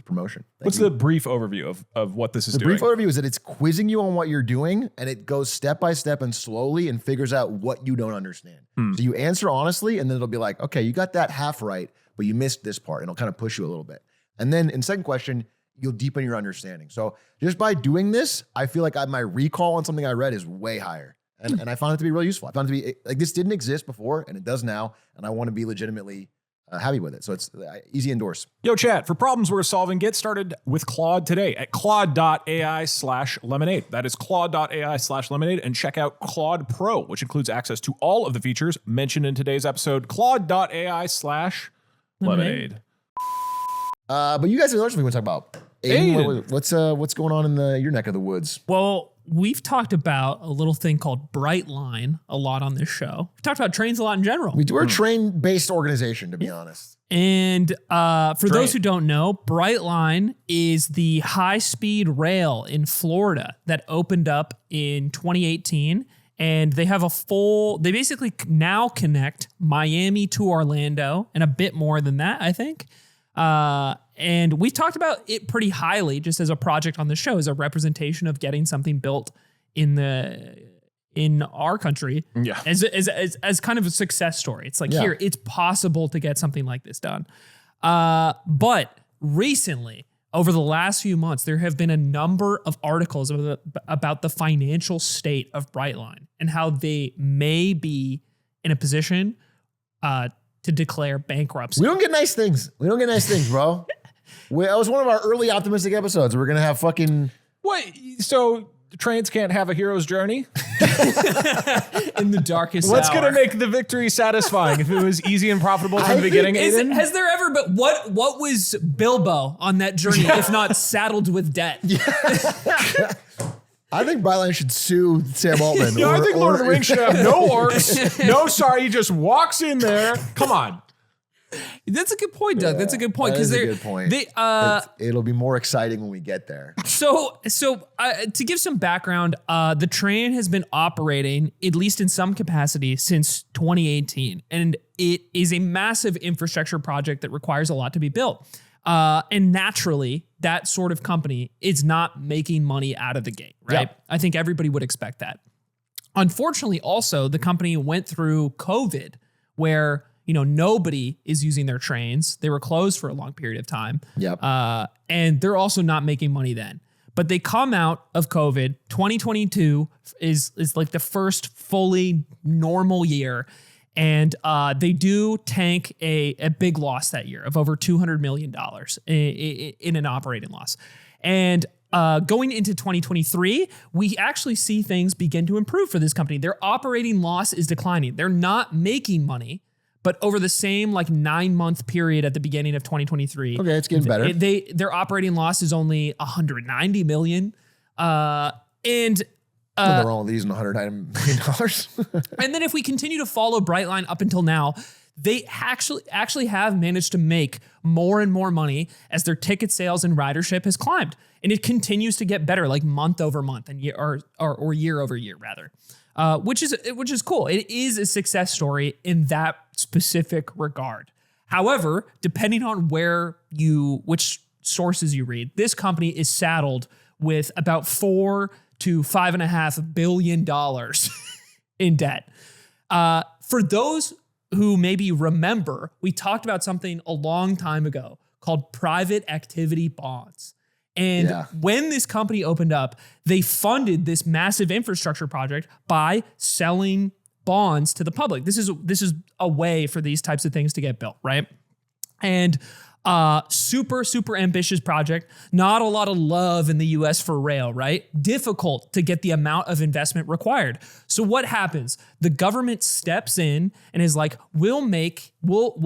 promotion. What's the brief overview of what this is doing? The brief overview is that it's quizzing you on what you're doing, and it goes step by step and slowly and figures out what you don't understand. So you answer honestly, and then it'll be like, okay, you got that half right, but you missed this part. And it'll kind of push you a little bit. And then in second question, you'll deepen your understanding. So just by doing this, I feel like my recall on something I read is way higher. And I found it to be really useful. I found it to be like, this didn't exist before, and it does now. And I want to be legitimately happy with it. So it's easy endorse. Yo, chat, for problems we're solving, get started with Claude today at claude.ai/lemonade. That is claude.ai/lemonade, and check out Claude Pro, which includes access to all of the features mentioned in today's episode. Claude.ai/lemonade. But you guys have other something we want to talk about. Aiden, what's going on in your neck of the woods? Well, we've talked about a little thing called Brightline a lot on this show. We've talked about trains a lot in general. We're a train-based organization, to be honest. And for those who don't know, Brightline is the high-speed rail in Florida that opened up in 2018. And they have they basically now connect Miami to Orlando and a bit more than that, I think. And we've talked about it pretty highly just as a project on the show, as a representation of getting something built in our country as kind of a success story. It's like, here, it's possible to get something like this done. But recently, over the last few months, there have been a number of articles about the financial state of Brightline and how they may be in a position to declare bankruptcy. We don't get nice things. Bro. That was one of our early optimistic episodes. We're going to have fucking... What? So trains can't have a hero's journey? In the darkest What's hour. going to make the victory satisfying? If it was easy and profitable from the beginning, Aiden? Has there ever been... What was Bilbo on that journey, if not saddled with debt? I think Brightline should sue Sam Altman. I think Lord of the Rings should have no orcs. No, sorry, he just walks in there. Come on. That's a good point, Doug. That's a good point. That is a good point. It'll be more exciting when we get there. So to give some background, the train has been operating, at least in some capacity, since 2018. And it is a massive infrastructure project that requires a lot to be built. And naturally, that sort of company is not making money out of the gate, right? Yeah. I think everybody would expect that. Unfortunately, also, the company went through COVID, where nobody is using their trains. They were closed for a long period of time. Yep. And they're also not making money then. But they come out of COVID. 2022 is like the first fully normal year. And they do tank a big loss that year of over $200 million in an operating loss. And going into 2023, we actually see things begin to improve for this company. Their operating loss is declining. They're not making money, but over the same 9-month period at the beginning of 2023, okay, it's getting better. Their operating loss is only $190 million. Nothing wrong with using $190 million. And then if we continue to follow Brightline up until now, they actually have managed to make more and more money as their ticket sales and ridership has climbed. And it continues to get better, month over month and year over year, rather. Which is cool. It is a success story in that specific regard. However, depending on which sources you read, this company is saddled with about $4 to $5.5 billion in debt. For those who maybe remember, we talked about something a long time ago called private activity bonds. And when this company opened up, they funded this massive infrastructure project by selling bonds to the public. This is a way for these types of things to get built, right? And super, super ambitious project. Not a lot of love in the US for rail, right? Difficult to get the amount of investment required. So what happens? The government steps in and is like, we'll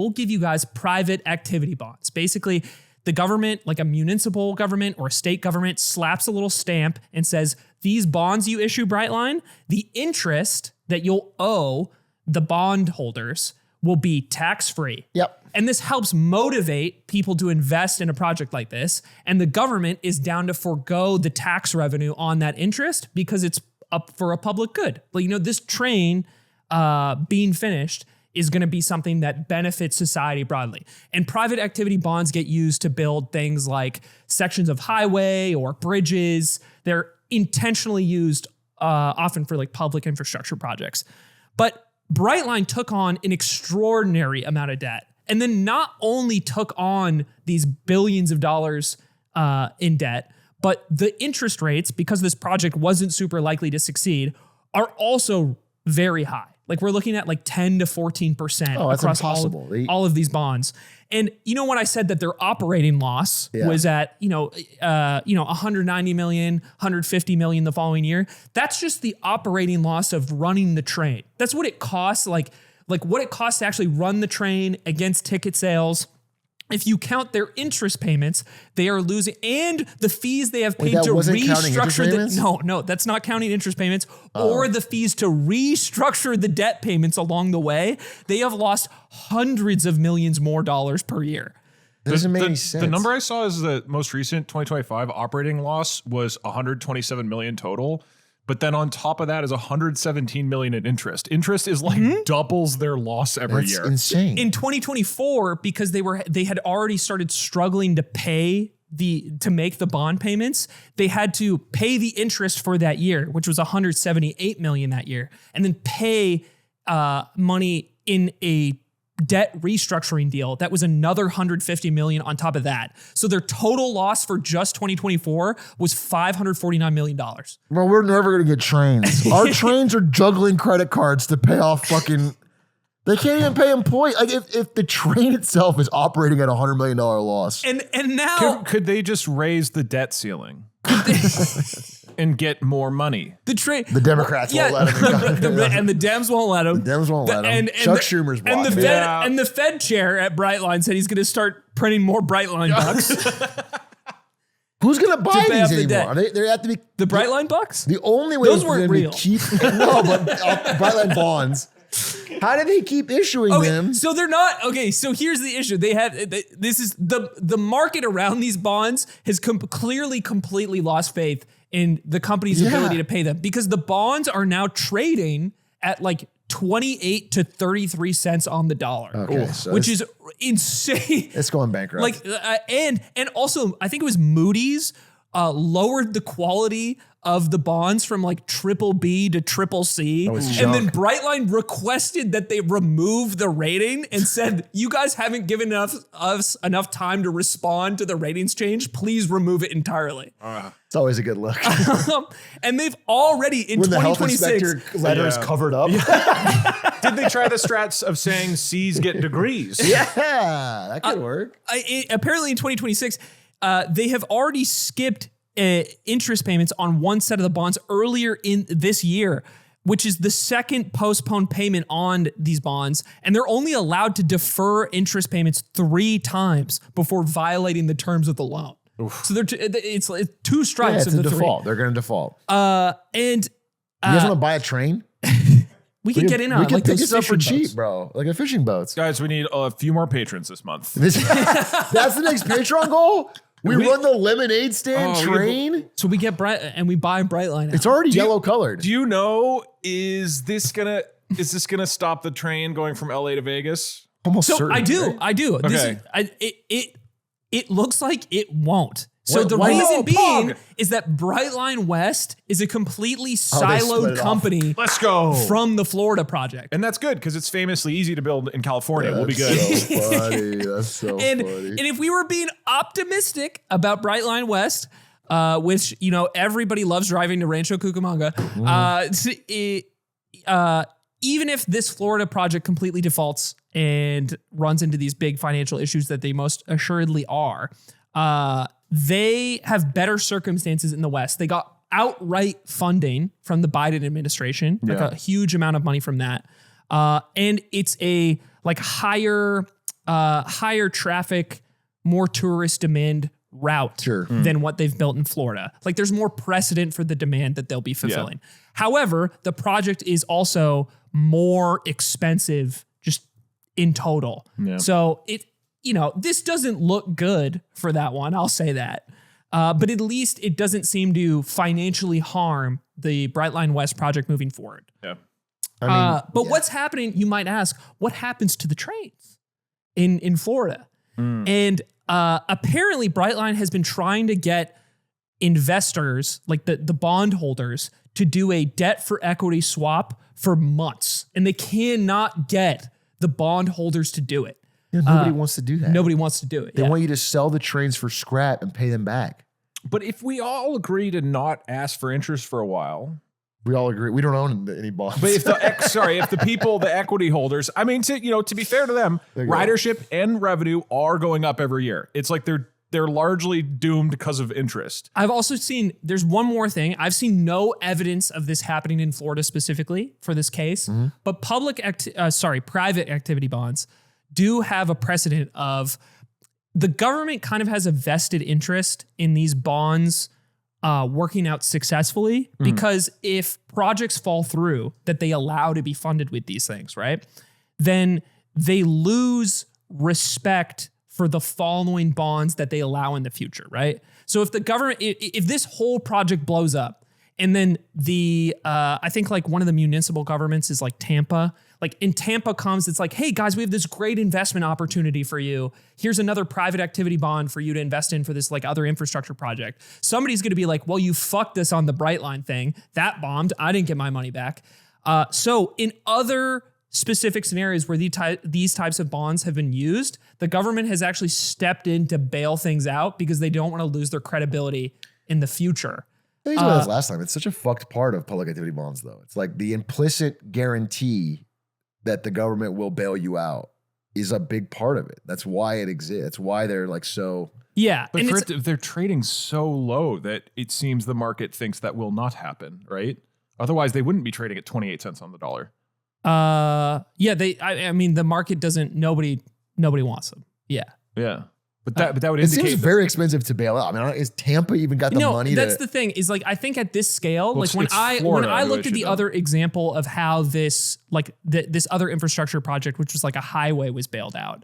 give you guys private activity bonds. Basically, the government, like a municipal government or a state government, slaps a little stamp and says, these bonds you issue, Brightline, the interest that you'll owe the bondholders will be tax-free. Yep. And this helps motivate people to invest in a project like this. And the government is down to forego the tax revenue on that interest because it's up for a public good. But this train being finished is going to be something that benefits society broadly. And private activity bonds get used to build things like sections of highway or bridges. They're intentionally used often for like public infrastructure projects. But Brightline took on an extraordinary amount of debt, and then not only took on these billions of dollars in debt, but the interest rates, because this project wasn't super likely to succeed, are also very high. Like we're looking at like 10 to 14% across all of these bonds. And when I said that their operating loss was at 190 million, 150 million the following year, that's just the operating loss of running the train. That's what it costs, like what it costs to actually run the train against ticket sales. If you count their interest payments, they are losing, and the fees they have paid to restructure No, that's not counting interest payments or the fees to restructure the debt payments along the way. They have lost hundreds of millions more dollars per year. That doesn't make any sense. The number I saw is the most recent 2025 operating loss was 127 million total. But then on top of that is 117 million in interest. Interest is like doubles their loss every year. That's insane. In 2024, because they had already started struggling to make the bond payments, they had to pay the interest for that year, which was 178 million that year, and then pay money in a debt restructuring deal that was another 150 million on top of that. So their total loss for just 2024 was $549 million. Bro, we're never going to get trains. Our trains are juggling credit cards to pay off fucking... They can't even pay employees. Like if the train itself is operating at $100 million loss. And now... Could they just raise the debt ceiling? And get more money. The Democrats won't let him. And the Dems won't let him. The Dems won't let him. Chuck Schumer's blocking it. And the Fed chair at Brightline said he's going to start printing more Brightline bucks. Who's going to buy these anymore? They have to be the Brightline bucks. The only way those weren't real. But Brightline bonds. How do they keep issuing them? So they're not okay. So here's the issue: this is the market around these bonds has clearly completely lost faith in the company's ability to pay them, because the bonds are now trading at like 28 to 33 cents on the dollar, which is insane. It's going bankrupt. And also I think it was Moody's lowered the quality of the bonds from like BBB to CCC. And then Brightline requested that they remove the rating and said, you guys haven't given us enough time to respond to the ratings change. Please remove it entirely. It's always a good look. And they've already in 2026. When the health inspector letter is covered up. Did they try the strats of saying C's get degrees? Yeah, that could work. Apparently in 2026, they have already skipped interest payments on one set of the bonds earlier in this year, which is the second postponed payment on these bonds. And they're only allowed to defer interest payments 3 times before violating the terms of the loan. Oof. So it's 2 strikes of the default. 3. They're going to default. And you guys want to buy a train? We can get in on we can like pick those this up for fishing cheap, boats. bro. Like a fishing boats. Guys, we need a few more patrons this month. That's the next Patreon goal? We run the lemonade stand train? So we get and we buy Brightline out. It's already yellow colored. Do you know, is this gonna stop the train going from LA to Vegas? Almost so certainly. I do. Okay. It looks like it won't. So the reason being is that Brightline West is a completely siloed company. Let's go from the Florida project, and that's good because it's famously easy to build in California. We'll be good. So funny. That's so funny. And if we were being optimistic about Brightline West, which even if this Florida project completely defaults and runs into these big financial issues that they most assuredly are, they have better circumstances in the West. They got outright funding from the Biden administration, like a huge amount of money from that. And it's a like higher traffic, more tourist demand route than what they've built in Florida. Like there's more precedent for the demand that they'll be fulfilling. However, the project is also more expensive just in total. So this doesn't look good for that one. I'll say that. But at least it doesn't seem to financially harm the Brightline West project moving forward. Yeah. But what's happening, you might ask, what happens to the trains in Florida? And apparently Brightline has been trying to get investors, like the bondholders, to do a debt for equity swap for months. And they cannot get the bondholders to do it. Yeah, nobody wants to do that. Nobody wants to do it. They want you to sell the trains for scrap and pay them back. But if we all agree to not ask for interest for a while, we all agree. We don't own any bonds. But if the people, the equity holders, I mean, to be fair to them, ridership and revenue are going up every year. It's like they're largely doomed because of interest. I've also seen, there's one more thing. I've seen no evidence of this happening in Florida specifically for this case, but private activity bonds do have a precedent of the government kind of has a vested interest in these bonds working out successfully, because if projects fall through that they allow to be funded with these things, right, then they lose respect for the following bonds that they allow in the future, right? So if the government, if this whole project blows up, and then I think like one of the municipal governments is like Tampa, like in Tampa comes, it's like, hey guys, we have this great investment opportunity for you. Here's another private activity bond for you to invest in for this like other infrastructure project. Somebody's going to be like, well, you fucked us on the Brightline thing. That bombed. I didn't get my money back. So in other specific scenarios where these types of bonds have been used, the government has actually stepped in to bail things out because they don't want to lose their credibility in the future. I think about this last time. It's such a fucked part of public activity bonds, though. It's like the implicit guarantee that the government will bail you out is a big part of it. That's why it exists. That's why they're like so. Yeah. But they're trading so low that it seems the market thinks that will not happen, right? Otherwise, they wouldn't be trading at 28 cents on the dollar. I mean, the market doesn't, nobody wants them. Yeah. Yeah. But that would it indicate seems very expensive to bail out. I mean, is Tampa even got the money? That's the thing. Is like I think at this scale, like when I looked at the other example of how this this other infrastructure project, which was like a highway, was bailed out,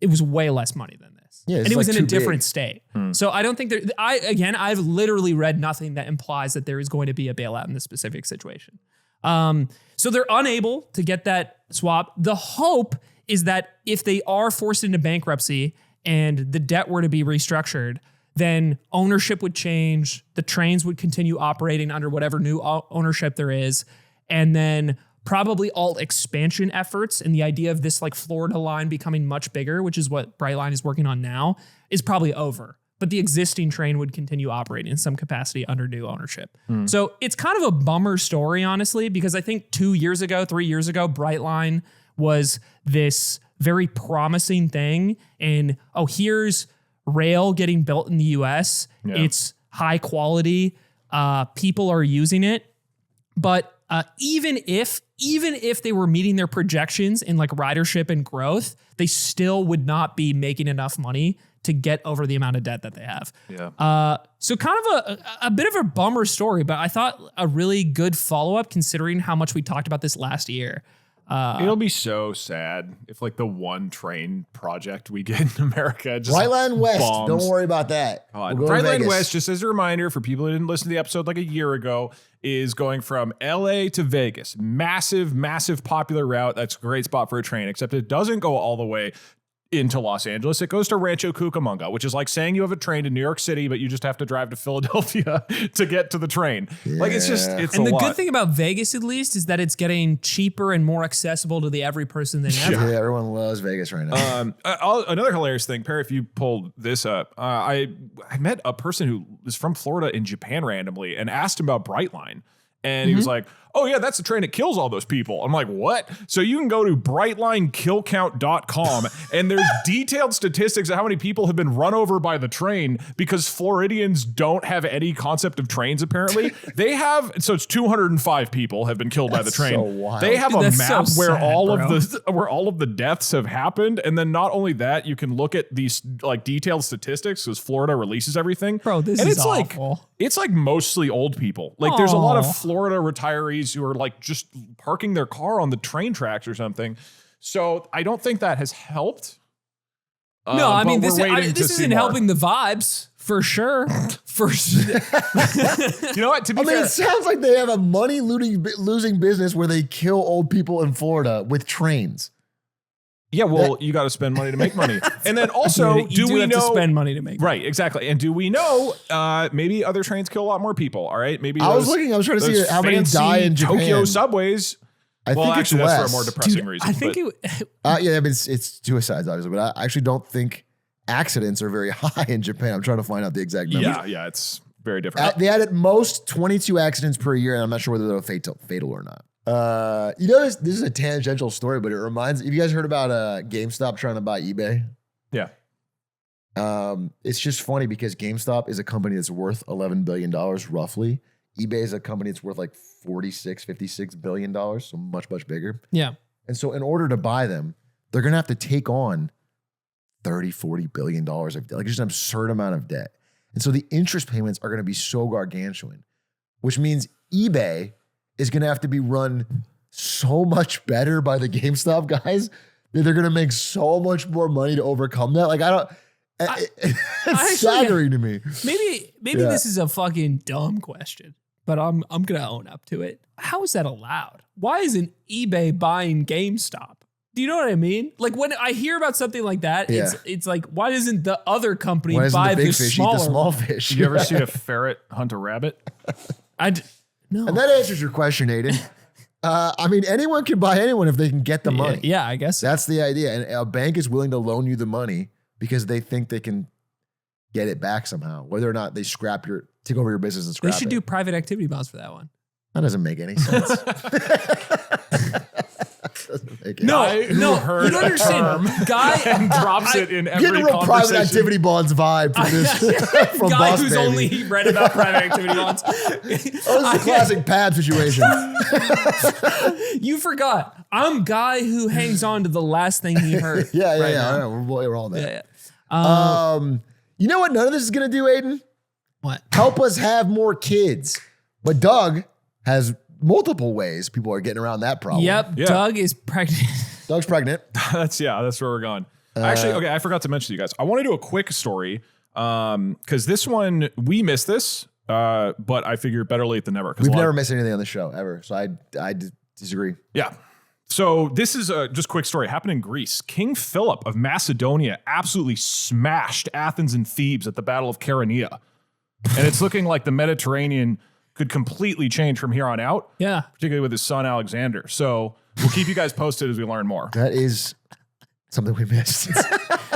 it was way less money than this. Yeah, and it was in a different state. So I don't think I've literally read nothing that implies that there is going to be a bailout in this specific situation. So they're unable to get that swap. The hope is that if they are forced into bankruptcy and the debt were to be restructured, then ownership would change, the trains would continue operating under whatever new ownership there is, and then probably all expansion efforts and the idea of this like Florida line becoming much bigger, which is what Brightline is working on now, is probably over. But the existing train would continue operating in some capacity under new ownership. So it's kind of a bummer story, honestly, because I think 3 years ago, Brightline was this very promising thing. And, here's rail getting built in the US. Yeah. It's high quality. People are using it. But even if they were meeting their projections in like ridership and growth, they still would not be making enough money to get over the amount of debt that they have. Yeah. So kind of a bit of a bummer story, but I thought a really good follow-up considering how much we talked about this last year. It'll be so sad if like the one train project we get in America just Brightline West. bombs. Don't worry about that. Brightline West, just as a reminder for people who didn't listen to the episode like a year ago, is going from LA to Vegas. Massive, massive popular route. That's a great spot for a train, except it doesn't go all the way into Los Angeles. It goes to Rancho Cucamonga, which is like saying you have a train to New York City, but you just have to drive to Philadelphia to get to the train. Yeah. Like it's and the good thing about Vegas, at least, is that it's getting cheaper and more accessible to the every person than ever. Yeah, everyone loves Vegas right now. Another hilarious thing, Perry, if you pulled this up, I met a person who is from Florida in Japan randomly and asked him about Brightline. And he was like, oh yeah, that's the train that kills all those people. I'm like, what? So you can go to brightlinekillcount.com and there's detailed statistics of how many people have been run over by the train because Floridians don't have any concept of trains, apparently. They have, so it's 205 people have been killed by the train. So wild. They have a map so where sad, where all of the deaths have happened. And then not only that, you can look at these like detailed statistics because Florida releases everything. Bro, this and is it's awful. like it's like mostly old people. Like there's a lot of Florida retirees who are like just parking their car on the train tracks or something. So I don't think that has helped. No, I mean, this isn't helping the vibes for sure. You know what? To be fair, it sounds like they have a money losing business where they kill old people in Florida with trains. yeah, well, you got to spend money to make money. And then also, you do we have know to spend money to make right, exactly. And do we know maybe other trains kill a lot more people? All right, maybe I was trying to see how many die in Japan. Tokyo subways. I think actually, it's that's less. for a more depressing Dude, reason. I think yeah, I mean, it's suicides, obviously, but I actually don't think accidents are very high in Japan. I'm trying to find out the exact number. yeah, it's very different. They had at most 22 accidents per year, and I'm not sure whether they're fatal or not. You know, this is a tangential story, but it reminds. Have you guys heard about GameStop trying to buy eBay? Yeah. It's just funny because GameStop is a company that's worth $11 billion roughly. eBay is a company that's worth like $56 billion, so much bigger. yeah. And so in order to buy them, they're going to have to take on $40 billion of debt, like just an absurd amount of debt. And so the interest payments are going to be so gargantuan, which means eBay is going to have to be run so much better by the GameStop guys that they're going to make so much more money to overcome that. Like, it's staggering to me. Maybe this is a fucking dumb question, but I'm gonna own up to it. How is that allowed? Why isn't eBay buying GameStop? Do you know what I mean? Like when I hear about something like that, it's like, why doesn't the other company buy the fish eat the small fish? Did you ever see a ferret hunt a rabbit? No. And that answers your question, Aiden. I mean, anyone can buy anyone if they can get the money. Yeah, I guess that's the idea. And a bank is willing to loan you the money because they think they can get it back somehow, whether or not they take over your business and scrap it. They should do private activity bonds for that one. That doesn't make any sense. No, you don't understand. Guy and drops it in every Get a real conversation. private activity bonds vibe from this. From guy Boss who's Baby. only read about private activity bonds. This is a classic pad situation. You forgot. I'm guy who hangs on to the last thing he heard. Yeah. now. I know. We're all there. Yeah. You know what none of this is going to do, Aiden? What? Help us have more kids. But Doug has multiple ways people are getting around that problem. Yep. Yeah. Doug is pregnant. Doug's pregnant. That's where we're going. Actually, okay, I forgot to mention to you guys. I want to do a quick story because this one, we missed this, but I figure better late than never. We've never missed anything on the show ever, so I disagree. Yeah. So this is just a quick story. Happened in Greece. King Philip of Macedonia absolutely smashed Athens and Thebes at the Battle of Chaeronea. And it's looking like the Mediterranean could completely change from here on out. Yeah. Particularly with his son, Alexander. So we'll keep you guys posted as we learn more. That is something we missed.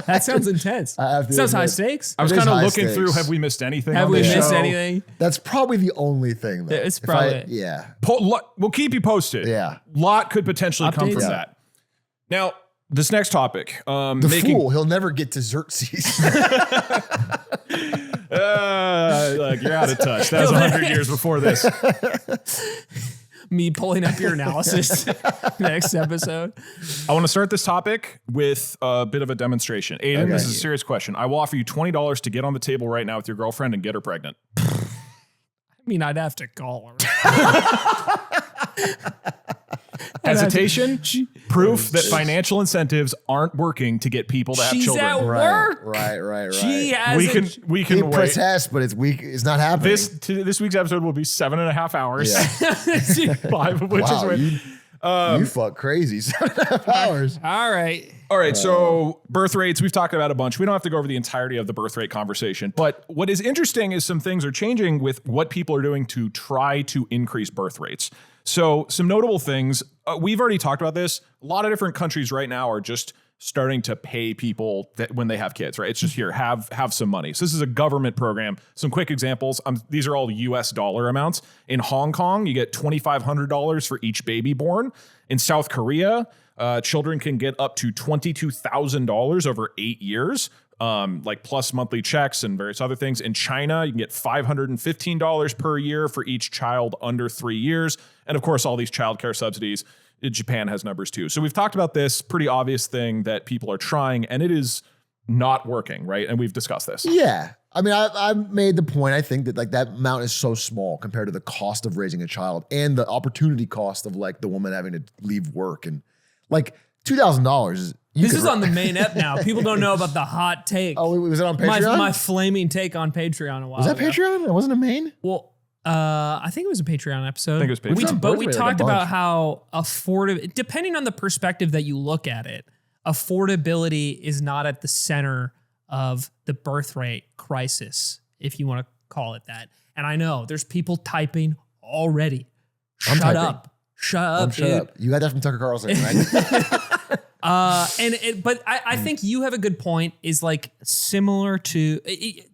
That sounds intense. Sounds high stakes. I was kind of looking through, have we missed anything? Have we missed anything? That's probably the only thing, though. It's probably. Yeah. We'll keep you posted. Yeah. Lot could potentially come from Yeah. that. Now, this next topic. The fool, he'll never get to Xerxes. Look, you're out of touch. That was 100 years before this. Me pulling up your analysis next episode. I want to start this topic with a bit of a demonstration. Aiden, Okay. this is a serious question. I will offer you $20 to get on the table right now with your girlfriend and get her pregnant. I mean, I'd have to call her. Hesitation? Proof that financial incentives aren't working to get people to have She's children. at work. Right. She has We He can wait. protests, but it's not happening. This week's episode will be 7.5 hours. Yeah. 5 of which is Wow, with you fuck crazy. 7.5 hours. All right. All right, so birth rates, we've talked about a bunch. We don't have to go over the entirety of the birth rate conversation, but what is interesting is some things are changing with what people are doing to try to increase birth rates. So some notable things, we've already talked about this. A lot of different countries right now are just starting to pay people that when they have kids, right? It's just here, have some money. So this is a government program. Some quick examples. These are all US dollar amounts. In Hong Kong, you get $2,500 for each baby born. In South Korea, children can get up to $22,000 over 8 years, like plus monthly checks and various other things. In China, you can get $515 per year for each child under 3 years. And of course, all these childcare subsidies. Japan has numbers too. So we've talked about this pretty obvious thing that people are trying, and it is not working, right? And we've discussed this. Yeah. I mean, I've made the point, I think, that like that amount is so small compared to the cost of raising a child and the opportunity cost of like the woman having to leave work. And like $2,000 is... This is on the main app now. People don't know about the hot take. Oh, was it on Patreon? My flaming take on Patreon a while ago. Was that Patreon? It wasn't a main? Well... I think it was a Patreon episode. I think it was Patreon. But we talked about how depending on the perspective that you look at it, affordability is not at the center of the birth rate crisis, if you want to call it that. And I know there's people typing already. Shut up, dude. You got that from Tucker Carlson, right? But I think you have a good point. Is like similar to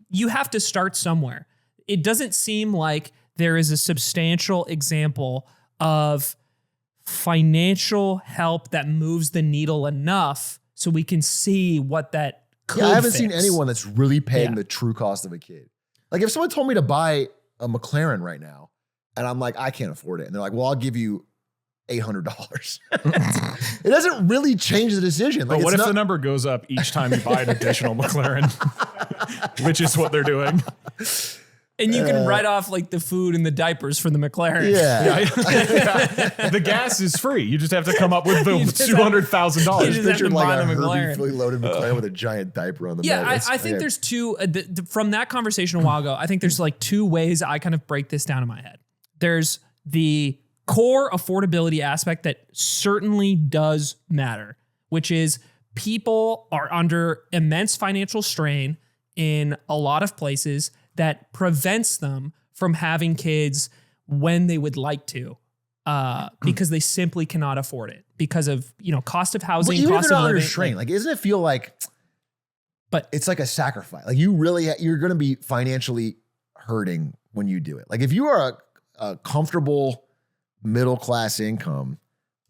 you have to start somewhere. It doesn't seem like there is a substantial example of financial help that moves the needle enough so we can see what that could I haven't fix. seen anyone that's really paying the true cost of a kid. Like if someone told me to buy a McLaren right now and I'm like, I can't afford it. And they're like, well, I'll give you $800. It doesn't really change the decision. Like, but what if the number goes up each time you buy an additional McLaren, which is what they're doing? And you can write off like the food and the diapers for the McLaren. Yeah. The gas is free. You just have to come up with the $200,000. You just have to buy the Herbie McLaren. fully loaded McLaren with a giant diaper on the Yeah, bed. I think there's two, from that conversation a while ago, I think there's like two ways I kind of break this down in my head. There's the core affordability aspect that certainly does matter, which is people are under immense financial strain in a lot of places that prevents them from having kids when they would like to, because they simply cannot afford it because of, cost of housing, even cost if they're of not living. under strain, like, doesn't it feel like, but it's like a sacrifice. Like you're going to be financially hurting when you do it. Like if you are a comfortable middle-class income,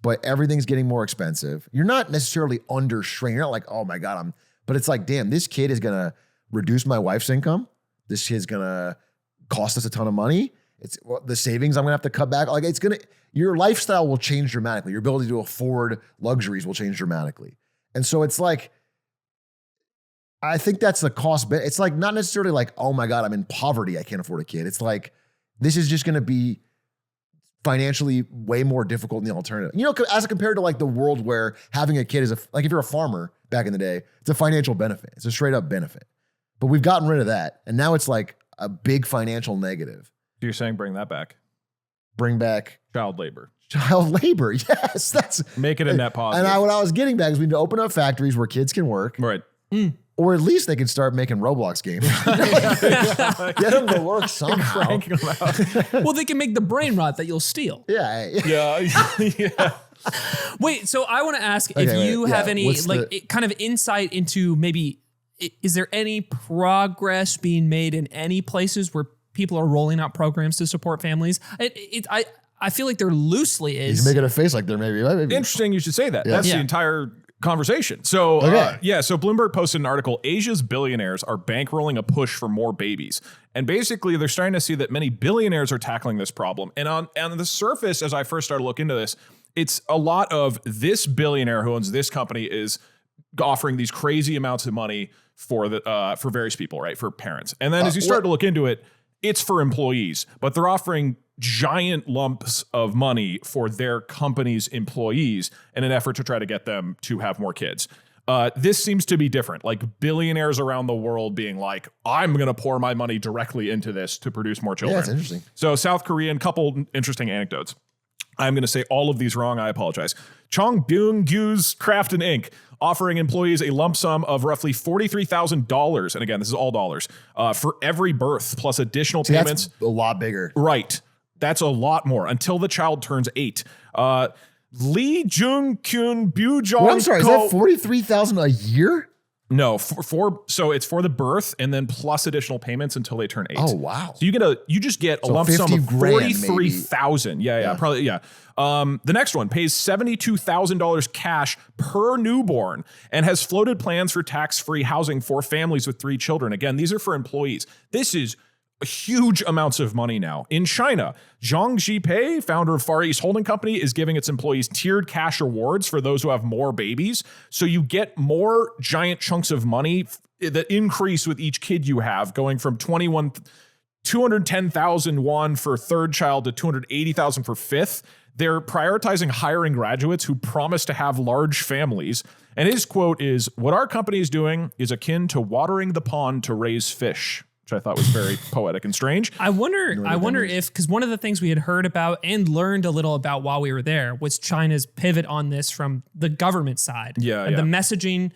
but everything's getting more expensive, you're not necessarily under strain. You're not like, oh my God, but it's like, damn, this kid is going to reduce my wife's income. This kid's gonna cost us a ton of money. It's the savings I'm gonna have to cut back. Like your lifestyle will change dramatically. Your ability to afford luxuries will change dramatically. And so it's like, I think that's the cost. It's like not necessarily like, oh my God, I'm in poverty, I can't afford a kid. It's like, this is just gonna be financially way more difficult than the alternative. As compared to like the world where having a kid is like if you're a farmer back in the day, it's a financial benefit. It's a straight up benefit. But we've gotten rid of that. And now it's like a big financial negative. You're saying bring that back. Bring back child labor. Child labor. Yes. Make it a net positive. And what I was getting back is we need to open up factories where kids can work. Right. Or at least they can start making Roblox games. Get them to work somehow. Well, they can make the brain rot that you'll steal. Yeah. Wait, so I want to ask if you have any kind of insight into maybe, is there any progress being made in any places where people are rolling out programs to support families? I feel like there loosely is. He's making a face like there maybe. Interesting you should say that. That's the entire conversation. So, so Bloomberg posted an article, Asia's billionaires are bankrolling a push for more babies. And basically they're starting to see that many billionaires are tackling this problem. And on the surface, as I first started to look into this, it's a lot of this billionaire who owns this company is offering these crazy amounts of money for various people, right? For parents. And then as you start to look into it, it's for employees, but they're offering giant lumps of money for their company's employees in an effort to try to get them to have more kids. This seems to be different. Like billionaires around the world being like, I'm going to pour my money directly into this to produce more children. Yeah, that's interesting. So South Korean, couple interesting anecdotes. I'm going to say all of these wrong. I apologize. Chongbyung-gyo's Craft and Inc. offering employees a lump sum of roughly $43,000. And again, this is all dollars for every birth plus additional payments. That's a lot bigger. Right. That's a lot more until the child turns 8. Lee Jung Kyun Byujong. Well, I'm sorry, is that $43,000 a year? No, so it's for the birth and then plus additional payments until they turn 8. Oh wow! So you just get a lump sum of $43,000. Yeah, probably. Yeah. The next one pays $72,000 cash per newborn and has floated plans for tax-free housing for families with 3 children. Again, these are for employees. This is huge amounts of money now. In China, Zhang Jipei, founder of Far East Holding Company, is giving its employees tiered cash rewards for those who have more babies. So you get more giant chunks of money that increase with each kid you have, going from 210,000 won for third child to 280,000 for fifth. They're prioritizing hiring graduates who promise to have large families. And his quote is, "What our company is doing is akin to watering the pond to raise fish," which I thought was very poetic and strange. I wonder if, because one of the things we had heard about and learned a little about while we were there was China's pivot on this from the government side. Yeah. The messaging,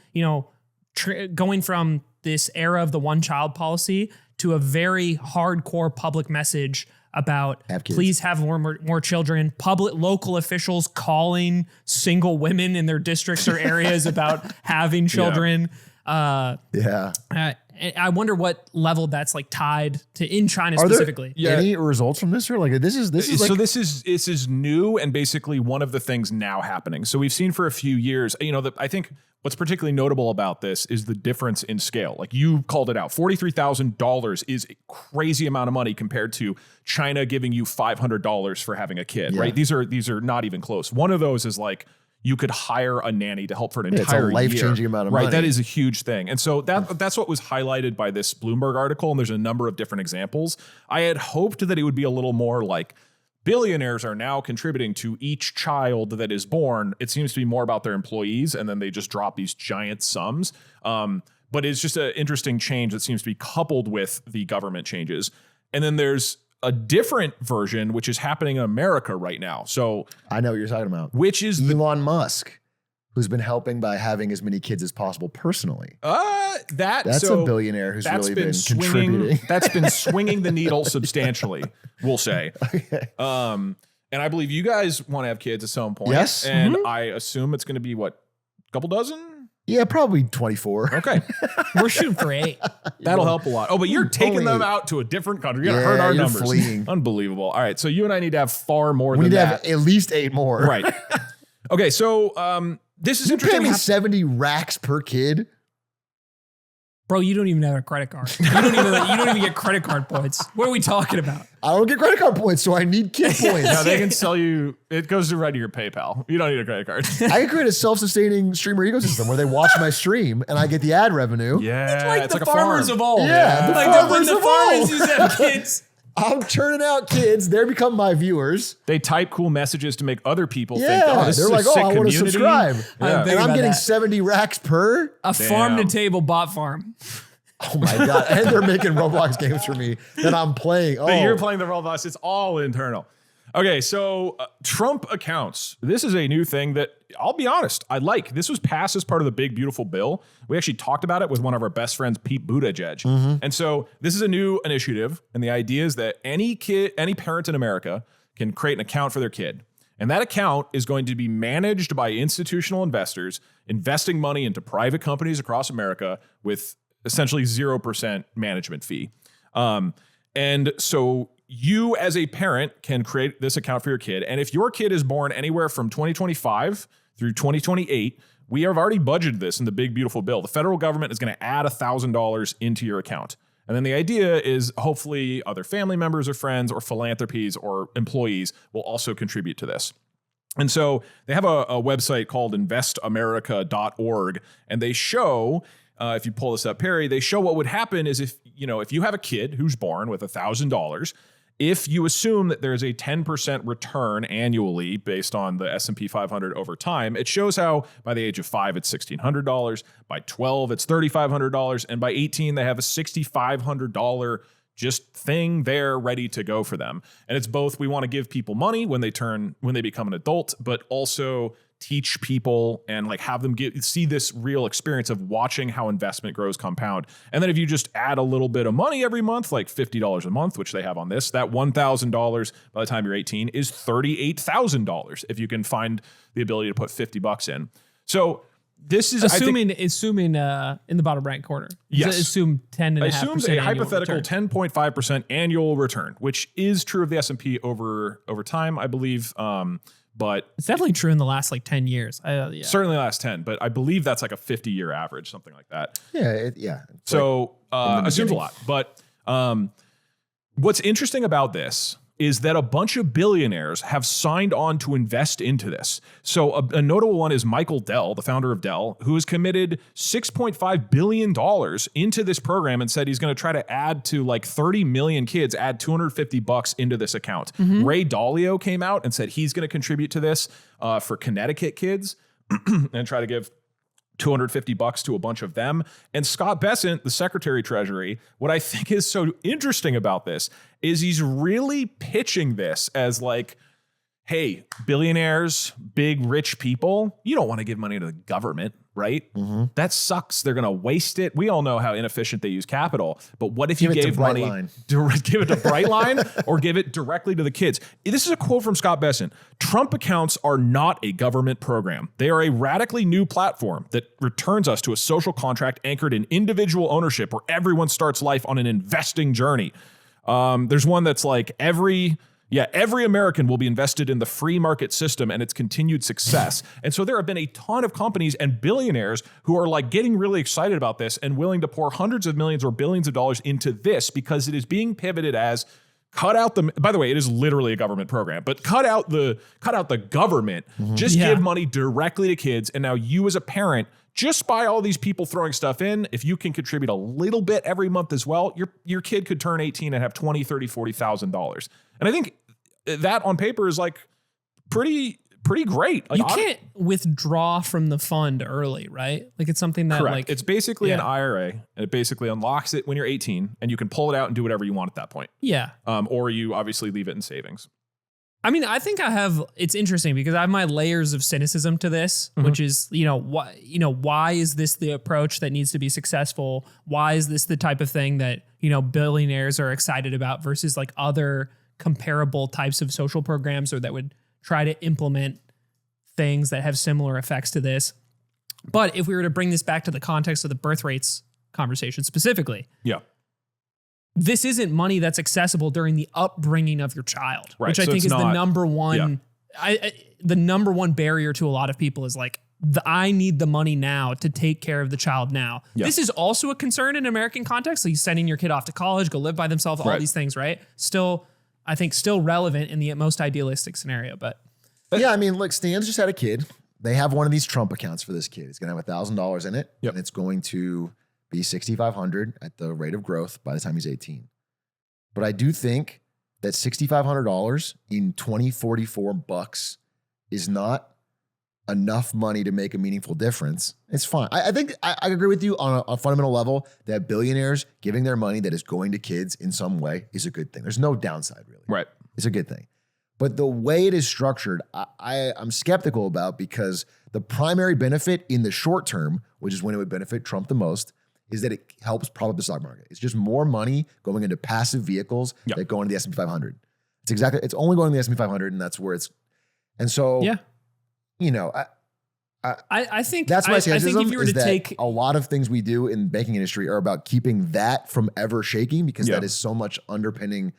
going from this era of the one-child policy to a very hardcore public message about please have more children. Local officials calling single women in their districts or areas about having children. I wonder what level that's like tied to in China specifically. Any results from this? Or like this is new and basically one of the things now happening. So we've seen for a few years, I think what's particularly notable about this is the difference in scale. Like you called it out, $43,000 is a crazy amount of money compared to China giving you $500 for having a kid, right? These are not even close. One of those is like, you could hire a nanny to help for an entire year. It's a life-changing amount of money. Right, that is a huge thing. And so that's what was highlighted by this Bloomberg article, and there's a number of different examples. I had hoped that it would be a little more like billionaires are now contributing to each child that is born. It seems to be more about their employees, and then they just drop these giant sums. But it's just an interesting change that seems to be coupled with the government changes. And then there's a different version, which is happening in America right now. So I know what you're talking about. Which is Elon Musk, who's been helping by having as many kids as possible personally. That's a billionaire who's really been contributing. That's been swinging the needle substantially, we'll say. Okay. And I believe you guys want to have kids at some point. Yes. And I assume it's going to be a couple dozen? Yeah, probably 24. Okay. We're shooting for 8. That'll help a lot. Oh, but you're taking them out to a different country. You're going to hurt our numbers. Fleeing. Unbelievable. All right. So you and I need to have far more than that. We need to have at least 8 more. Right. Okay. So this is interesting. You pay me 70 racks per kid? Bro, you don't even have a credit card. You don't even get credit card points. What are we talking about? I don't get credit card points, so I need kid points. No, they can sell you. It goes right to your PayPal. You don't need a credit card. I can create a self-sustaining streamer ecosystem where they watch my stream and I get the ad revenue. Yeah, it's like the farmers of old. Yeah, when the farmers used to have kids. I'm turning out kids. They become my viewers. They type cool messages to make other people think, oh, this they're is like, a sick I want to community. subscribe. Yeah. And I'm getting 70 racks per. A farm-to-table bot farm. Oh my God. And they're making Roblox games for me that I'm playing. But you're playing the Roblox. It's all internal. Okay, so Trump accounts. This is a new thing that, I'll be honest, I like. This was passed as part of the big, beautiful bill. We actually talked about it with one of our best friends, Pete Buttigieg. Mm-hmm. And so this is a new initiative. And the idea is that any parent in America can create an account for their kid. And that account is going to be managed by institutional investors investing money into private companies across America with essentially 0% management fee. And so you as a parent can create this account for your kid. And if your kid is born anywhere from 2025 through 2028, we have already budgeted this in the big, beautiful bill. The federal government is going to add $1,000 into your account. And then the idea is hopefully other family members or friends or philanthropies or employees will also contribute to this. And so they have a website called investamerica.org, and they show, if you pull this up, Perry, they show what would happen is if you have a kid who's born with $1,000, if you assume that there's a 10% return annually based on the S&P 500 over time, it shows how by the age of 5, it's $1,600, by 12, it's $3,500, and by 18, they have a $6,500 just thing there ready to go for them. And it's both, we want to give people money when they become an adult, but also teach people and like have them see this real experience of watching how investment grows compound. And then if you just add a little bit of money every month, like $50 a month, which they have on this, that $1,000 by the time you're 18 is $38,000 if you can find the ability to put $50 in. So this is assuming in the bottom right corner. Yes. Assume 10.5%. Assumes a hypothetical 10.5% annual return, which is true of the S&P over time, I believe. But it's definitely true in the last like 10 years. Certainly the last 10, but I believe that's like a 50-year average, something like that. Yeah. So assumes a lot. But what's interesting about this is that a bunch of billionaires have signed on to invest into this. So a notable one is Michael Dell, the founder of Dell, who has committed $6.5 billion into this program and said he's going to try to add to like 30 million kids, add $250 into this account. Ray Dalio came out and said he's going to contribute to this for Connecticut kids and try to give $250 to a bunch of them. And Scott Bessent, the Secretary of Treasury, what I think is so interesting about this is he's really pitching this as like, hey, billionaires, big rich people, you don't want to give money to the government, right? That sucks. They're going to waste it. We all know how inefficient they use capital. But what if you gave money, give it to Brightline or give it directly to the kids? This is a quote from Scott Bessent. Trump accounts are not a government program. They are a radically new platform that returns us to a social contract anchored in individual ownership where everyone starts life on an investing journey. There's one that's like every American will be invested in the free market system and its continued success. And so there have been a ton of companies and billionaires who are like getting really excited about this and willing to pour hundreds of millions or billions of dollars into this because it is being pivoted as cut out the, by the way, it is literally a government program, but cut out the government, just give money directly to kids. And now you as a parent, just by all these people throwing stuff in, if you can contribute a little bit every month as well, your kid could turn 18 and have $20,000, $30,000, $40,000. And I think that on paper is like pretty great. Like, you can't withdraw from the fund early, right? Like it's something that like it's basically an IRA and it basically unlocks it when you're 18 and you can pull it out and do whatever you want at that point. Yeah. Or you obviously leave it in savings. I mean, I think it's interesting because I have my layers of cynicism to this, which is, why is this the approach that needs to be successful? Why is this the type of thing that, billionaires are excited about versus like other comparable types of social programs or that would try to implement things that have similar effects to this. But if we were to bring this back to the context of the birth rates conversation specifically, this isn't money that's accessible during the upbringing of your child, which I think is the number one. The number one barrier to a lot of people is like, I need the money now to take care of the child now. This is also a concern in American context. Like sending your kid off to college, go live by themselves, all these things, right? I think still relevant in the most idealistic scenario, but. Yeah, I mean, look, Stan's just had a kid. They have one of these Trump accounts for this kid. He's going to have $1,000 in it, and it's going to be $6,500 at the rate of growth by the time he's 18. But I do think that $6,500 in 2044 bucks is not enough money to make a meaningful difference. It's fine. I think I agree with you on a fundamental level that billionaires giving their money that is going to kids in some way is a good thing. There's no downside really. Right. It's a good thing. But the way it is structured, I'm skeptical about because the primary benefit in the short term, which is when it would benefit Trump the most, is that it helps prop up the stock market. It's just more money going into passive vehicles that go into the S&P 500. It's only going to the S&P 500 and that's where it's, and so, I think that's my cynicism. I think if you were to take a lot of things we do in the banking industry are about keeping that from ever shaking because that is so much underpinning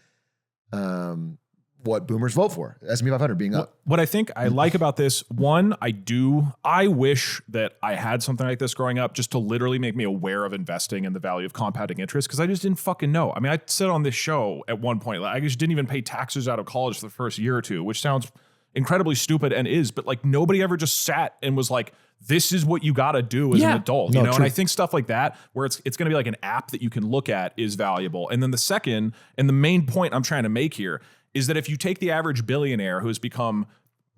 what boomers vote for. S&P 500 being up. What I think I like about this, one, I wish that I had something like this growing up just to literally make me aware of investing and the value of compounding interest because I just didn't fucking know. I mean, I said on this show at one point, like, I just didn't even pay taxes out of college for the first year or two, which sounds incredibly stupid and is, but like nobody ever just sat and was like, this is what you got to do as an adult, you know? True. And I think stuff like that, where it's going to be like an app that you can look at is valuable. And then the second, and the main point I'm trying to make here is that if you take the average billionaire who has become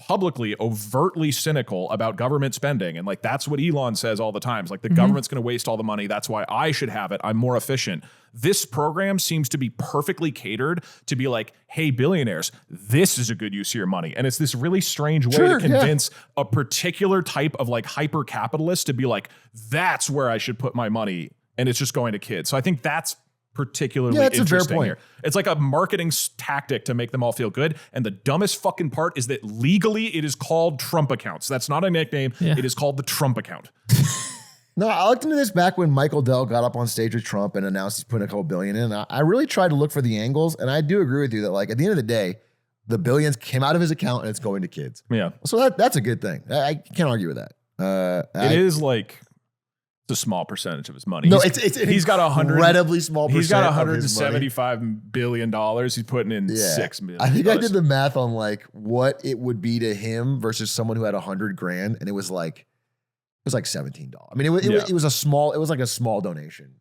publicly overtly cynical about government spending. And like, that's what Elon says all the time. It's like the government's going to waste all the money. That's why I should have it. I'm more efficient. This program seems to be perfectly catered to be like, hey, billionaires, this is a good use of your money. And it's this really strange way to convince a particular type of like hyper capitalist to be like, that's where I should put my money. And it's just going to kids. So I think that's particularly interesting here. It's like a marketing tactic to make them all feel good. And the dumbest fucking part is that legally it is called Trump accounts. That's not a nickname. Yeah. It is called the Trump account. No, I looked into this back when Michael Dell got up on stage with Trump and announced he's putting a couple billion in. I really tried to look for the angles. And I do agree with you that like at the end of the day, the billions came out of his account and it's going to kids. Yeah. So that's a good thing. I can't argue with that. It is like, a small percentage of his money. No, he's got incredibly small percent. He's got $175 billion. He's putting in $6 million. I think I did the math on like what it would be to him versus someone who had $100,000, and it was like $17. I mean, it was like a small donation.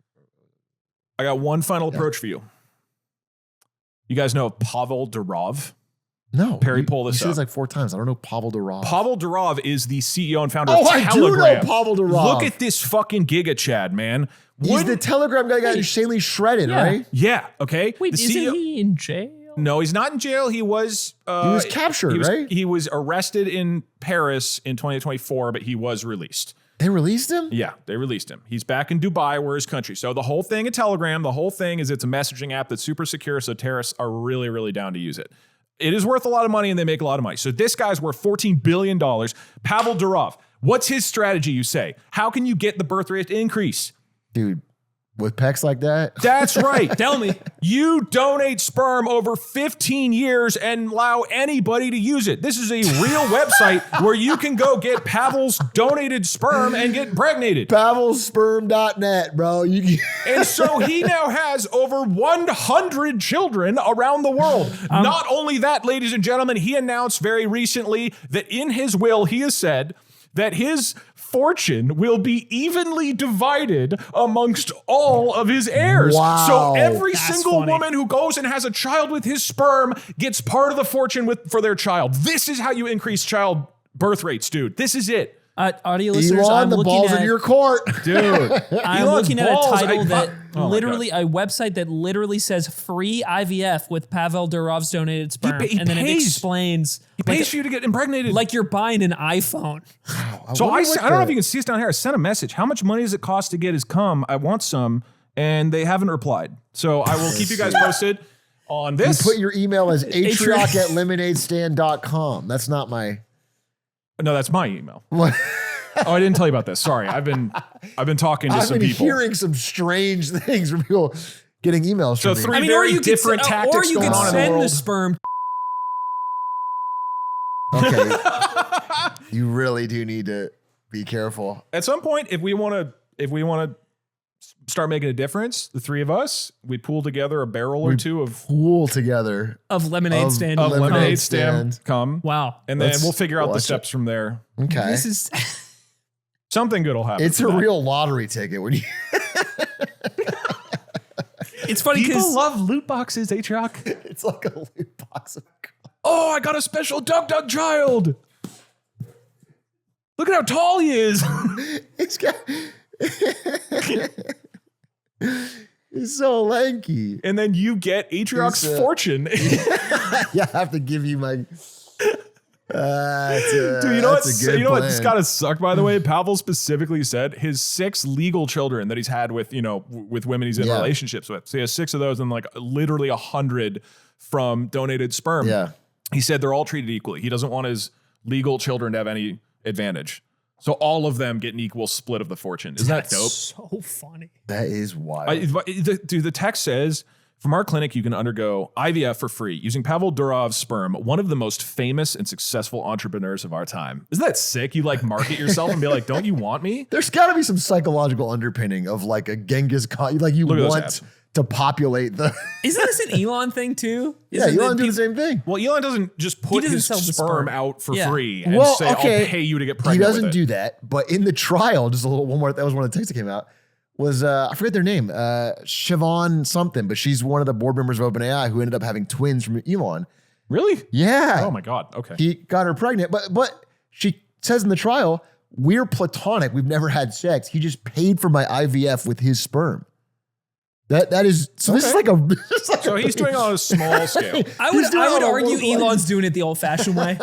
I got one final approach for you. You guys know Pavel Durov? No. Perry, pull this up. You said this like 4 times. I don't know Pavel Durov. Pavel Durov is the CEO and founder of Telegram. I do know Pavel Durov. Look at this fucking Giga Chad, man. He's the Telegram guy got insanely shredded, right? Yeah, okay. Wait, isn't he in jail? No, he's not in jail. He was captured, right? He was arrested in Paris in 2024, but he was released. They released him? Yeah, they released him. He's back in Dubai, where his country. So the whole thing at Telegram, the whole thing is it's a messaging app that's super secure, so terrorists are really, really down to use it. It is worth a lot of money and they make a lot of money. So this guy's worth $14 billion. Pavel Durov, what's his strategy, you say? How can you get the birth rate to increase? Dude, with pecs like that? That's right. Tell me. You donate sperm over 15 years and allow anybody to use it. This is a real website where you can go get Pavel's donated sperm and get impregnated. PavelSperm.net, bro. And so he now has over 100 children around the world. Not only that, ladies and gentlemen, he announced very recently that in his will, he has said that his fortune will be evenly divided amongst all of his heirs. Wow. So every single woman who goes and has a child with his sperm gets part of the fortune for their child. This is how you increase child birth rates, dude. This is it. Audio listeners, Elon, I'm the looking balls at in your court, dude. I'm looking at a title that a website that literally says free IVF with Pavel Durov's donated sperm, He and then it pays. explains He pays for you to get impregnated. like you're buying an iPhone. So I don't know if you can see this down here. I sent a message. How much money does it cost to get his cum? I want some, and they haven't replied. So I will keep you guys posted on this. You put your email as atrioc@lemonadestand.com. That's not my. No, that's my email. What? Oh, I didn't tell you about this. Sorry, I've been talking to some people. I've been hearing some strange things from people getting emails. So from three me. very different tactics or you going could on in the send world. the sperm. Okay, you really do need to be careful. At some point, if we want to start making a difference, the three of us, we pool together a barrel or two of Lemonade stand. Lemonade stand cum. Wow. And then we'll figure out the steps from there. Okay. This is something good will happen. It's a real lottery ticket when you. It's funny because people love loot boxes, Atrioc. It's like a loot box of. Oh, I got a special DougDoug child. Look at how tall he is. It's got. He's so lanky. And then you get Atrioc's fortune. Yeah, I have to give you my. Dude, you know what's gotta suck, by the way? Pavel specifically said his 6 legal children that he's had with women he's in relationships with. So he has 6 of those and like literally 100 from donated sperm. Yeah. He said they're all treated equally. He doesn't want his legal children to have any advantage. So all of them get an equal split of the fortune. Isn't that dope? So funny. That is wild. Dude, the text says, from our clinic, you can undergo IVF for free using Pavel Durov's sperm, one of the most famous and successful entrepreneurs of our time. Isn't that sick? You like market yourself and be like, don't you want me? There's got to be some psychological underpinning of like a Genghis Khan. Like you want to populate the. Isn't this an Elon thing too? Yeah, Elon do the same thing. Well, Elon doesn't just put his sperm out for free and say, I'll pay you to get pregnant. He doesn't do that. But in the trial, just one more. That was one of the texts that came out. Was I forget their name, Siobhan something, but she's one of the board members of OpenAI who ended up having twins from Elon. Really? Yeah. Oh my God. Okay. He got her pregnant, but she says in the trial, we're platonic. We've never had sex. He just paid for my IVF with his sperm. That is so. This is like a. So he's doing it on a small scale. I would argue Elon's doing it the old-fashioned way.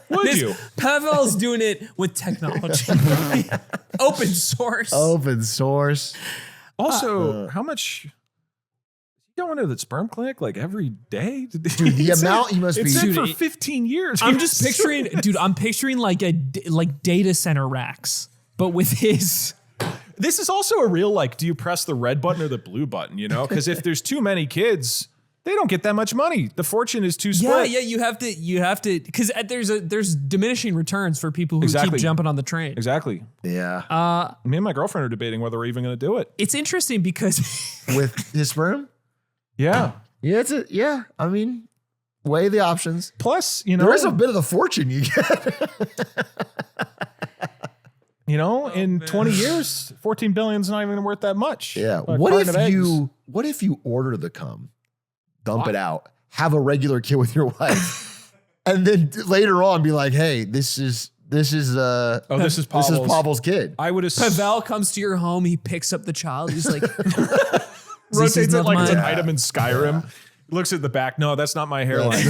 Would you? Pavel's doing it with technology. Open source. Open source. Also, how much? Going to the sperm clinic like every day? Dude, the amount you must be. It's for 15 years. I'm just picturing, dude. I'm picturing like data center racks, but with his. This is also a real like. Do you press the red button or the blue button? You know, because if there's too many kids, they don't get that much money. The fortune is too split. Yeah. You have to, because there's diminishing returns for people who keep jumping on the train. Exactly. Yeah. Me and my girlfriend are debating whether we're even going to do it. It's interesting because with his sperm. Yeah. Yeah. I mean, weigh the options. Plus, you know, there is a bit of the fortune you get. You know, in 20 years, 14 billion is not even worth that much. Yeah. What if you order the cum, dump it out, have a regular kid with your wife, and then later on be like, hey, this is Pavel's kid. I would assume Pavel comes to your home, he picks up the child, he's like rotates it like it's an item in Skyrim. Looks at the back. No, that's not my hairline.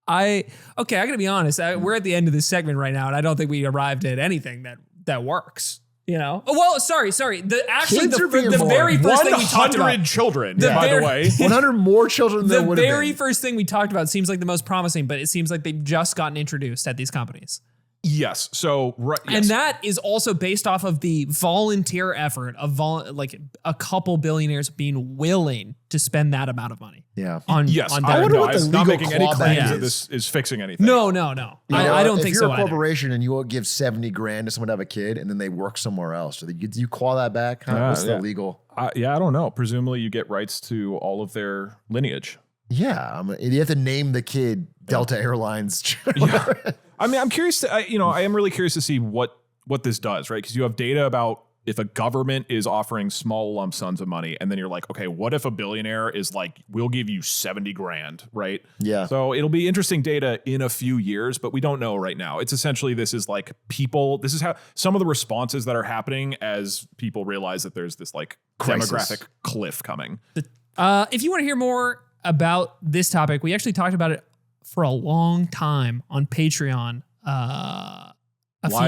I gotta be honest. We're at the end of this segment right now, and I don't think we arrived at anything that works. You know? Oh, well, sorry. The very first thing we talked about. 100 children, by the way. 100 more children than would have been. The very first thing we talked about seems like the most promising, but it seems like they've just gotten introduced at these companies. Yes. So, yes. And that is also based off of the volunteer effort of like a couple billionaires being willing to spend that amount of money. Yeah. On I wonder what the legal not making any claims is. that this is fixing anything. No. I don't think so. If you're a corporation and you will give $70,000 to someone to have a kid and then they work somewhere else, do you claw that back? What's the legal? I don't know. Presumably you get rights to all of their lineage. Yeah. You have to name the kid Delta Airlines. Yeah. I mean, I'm curious I am really curious to see what this does, right? Because you have data about if a government is offering small lump sums of money, and then you're like, okay, what if a billionaire is like, we'll give you $70,000, right? Yeah. So it'll be interesting data in a few years, but we don't know right now. It's essentially, this is like this is how some of the responses that are happening as people realize that there's this like demographic cliff coming. If you want to hear more about this topic, we actually talked about it for a long time on Patreon. Live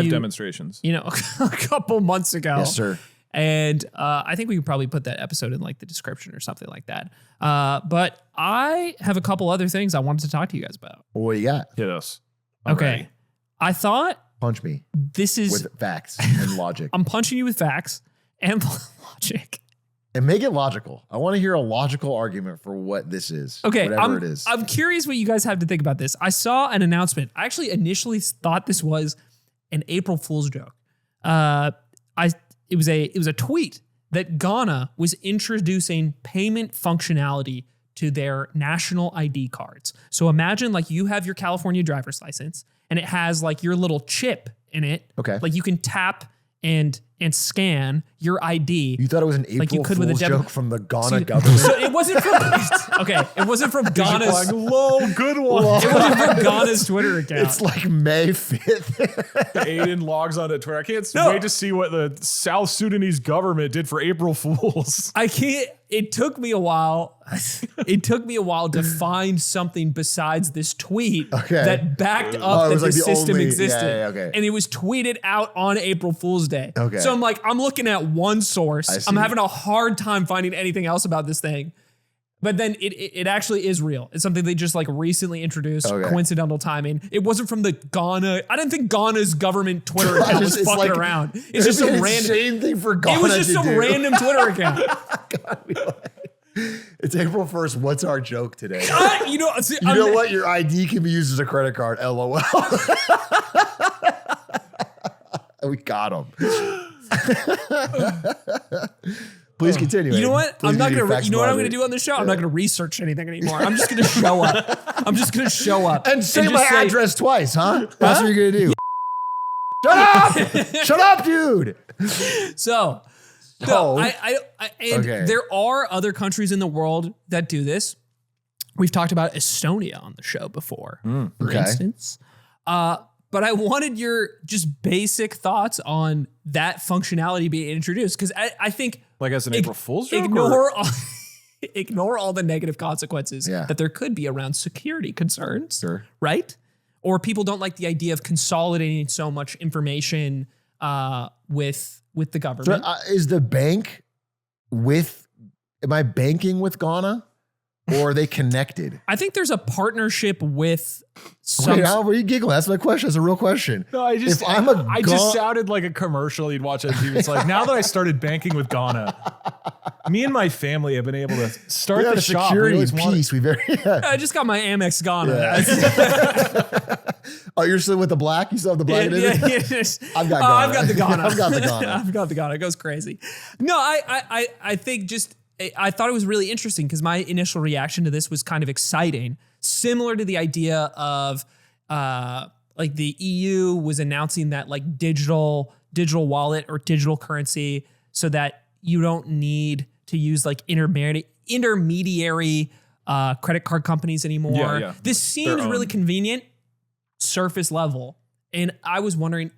demonstrations. A couple months ago. Yes, sir. And I think we could probably put that episode in like the description or something like that. But I have a couple other things I wanted to talk to you guys about. What do you got? Hit us. Okay. Ready. I thought. Punch me. This is. With facts and logic. I'm punching you with facts and logic. And make it logical. I want to hear a logical argument for what this is. Okay, whatever it is. I'm curious what you guys have to think about this. I saw an announcement. I actually initially thought this was an April Fool's joke. It was a tweet that Ghana was introducing payment functionality to their national ID cards. So imagine like you have your California driver's license and it has like your little chip in it. Okay. Like you can tap and scan your ID. You thought it was an April like you could with a Fool's debit joke from the Ghana government? So it wasn't from it wasn't from Ghana's good one. It wasn't from Ghana's Twitter account. It's like May 5th. Aiden logs onto Twitter. I can't wait to see what the South Sudanese government did for April Fools. I can't. It took me a while. It took me a while to find something besides this tweet that backed up that the system existed. Yeah, okay. And it was tweeted out on April Fool's Day. Okay. So I'm looking at one source. I'm having a hard time finding anything else about this thing. But then it actually is real. It's something they just like recently introduced. Coincidental timing. It wasn't from the Ghana. I didn't think Ghana's government Twitter account was fucking around. It's just some random thing for Ghana. It was just some random Twitter account. It's April 1st. What's our joke today? You know what? Your ID can be used as a credit card. LOL. We got him. Please continue. You know what? I'm not gonna. You know what I'm gonna do on this show? I'm not gonna research anything anymore. I'm just gonna show up. I'm just gonna show up and say my address twice, huh? That's what you're gonna do. Shut up! Shut up, dude. So, there are other countries in the world that do this. We've talked about Estonia on the show before, for Okay. instance. But I wanted your just basic thoughts on that functionality being introduced, because I think Like as an April Fool's joke? ignore all the negative consequences that there could be around security concerns, right? Or people don't like the idea of consolidating so much information with the government. So, is the bank am I banking with Ghana? Or are they connected? I think there's a partnership with some. Wait, Albert, you giggling? That's my question. That's a real question. No, I just sounded like a commercial you'd watch on TV. It's like, now that I started banking with Ghana, me and my family have been able to start the shop. Security and peace. I just got my Amex Ghana. Oh, you're still with the black? You still have the black? I've got Ghana. I've got the Ghana. I've got the Ghana. I've got the Ghana. It goes crazy. No, I think just I thought it was really interesting because my initial reaction to this was kind of exciting, similar to the idea of like the EU was announcing that like digital wallet or digital currency so that you don't need to use like intermediary credit card companies anymore. Yeah. This seems really convenient, surface level. And I was wondering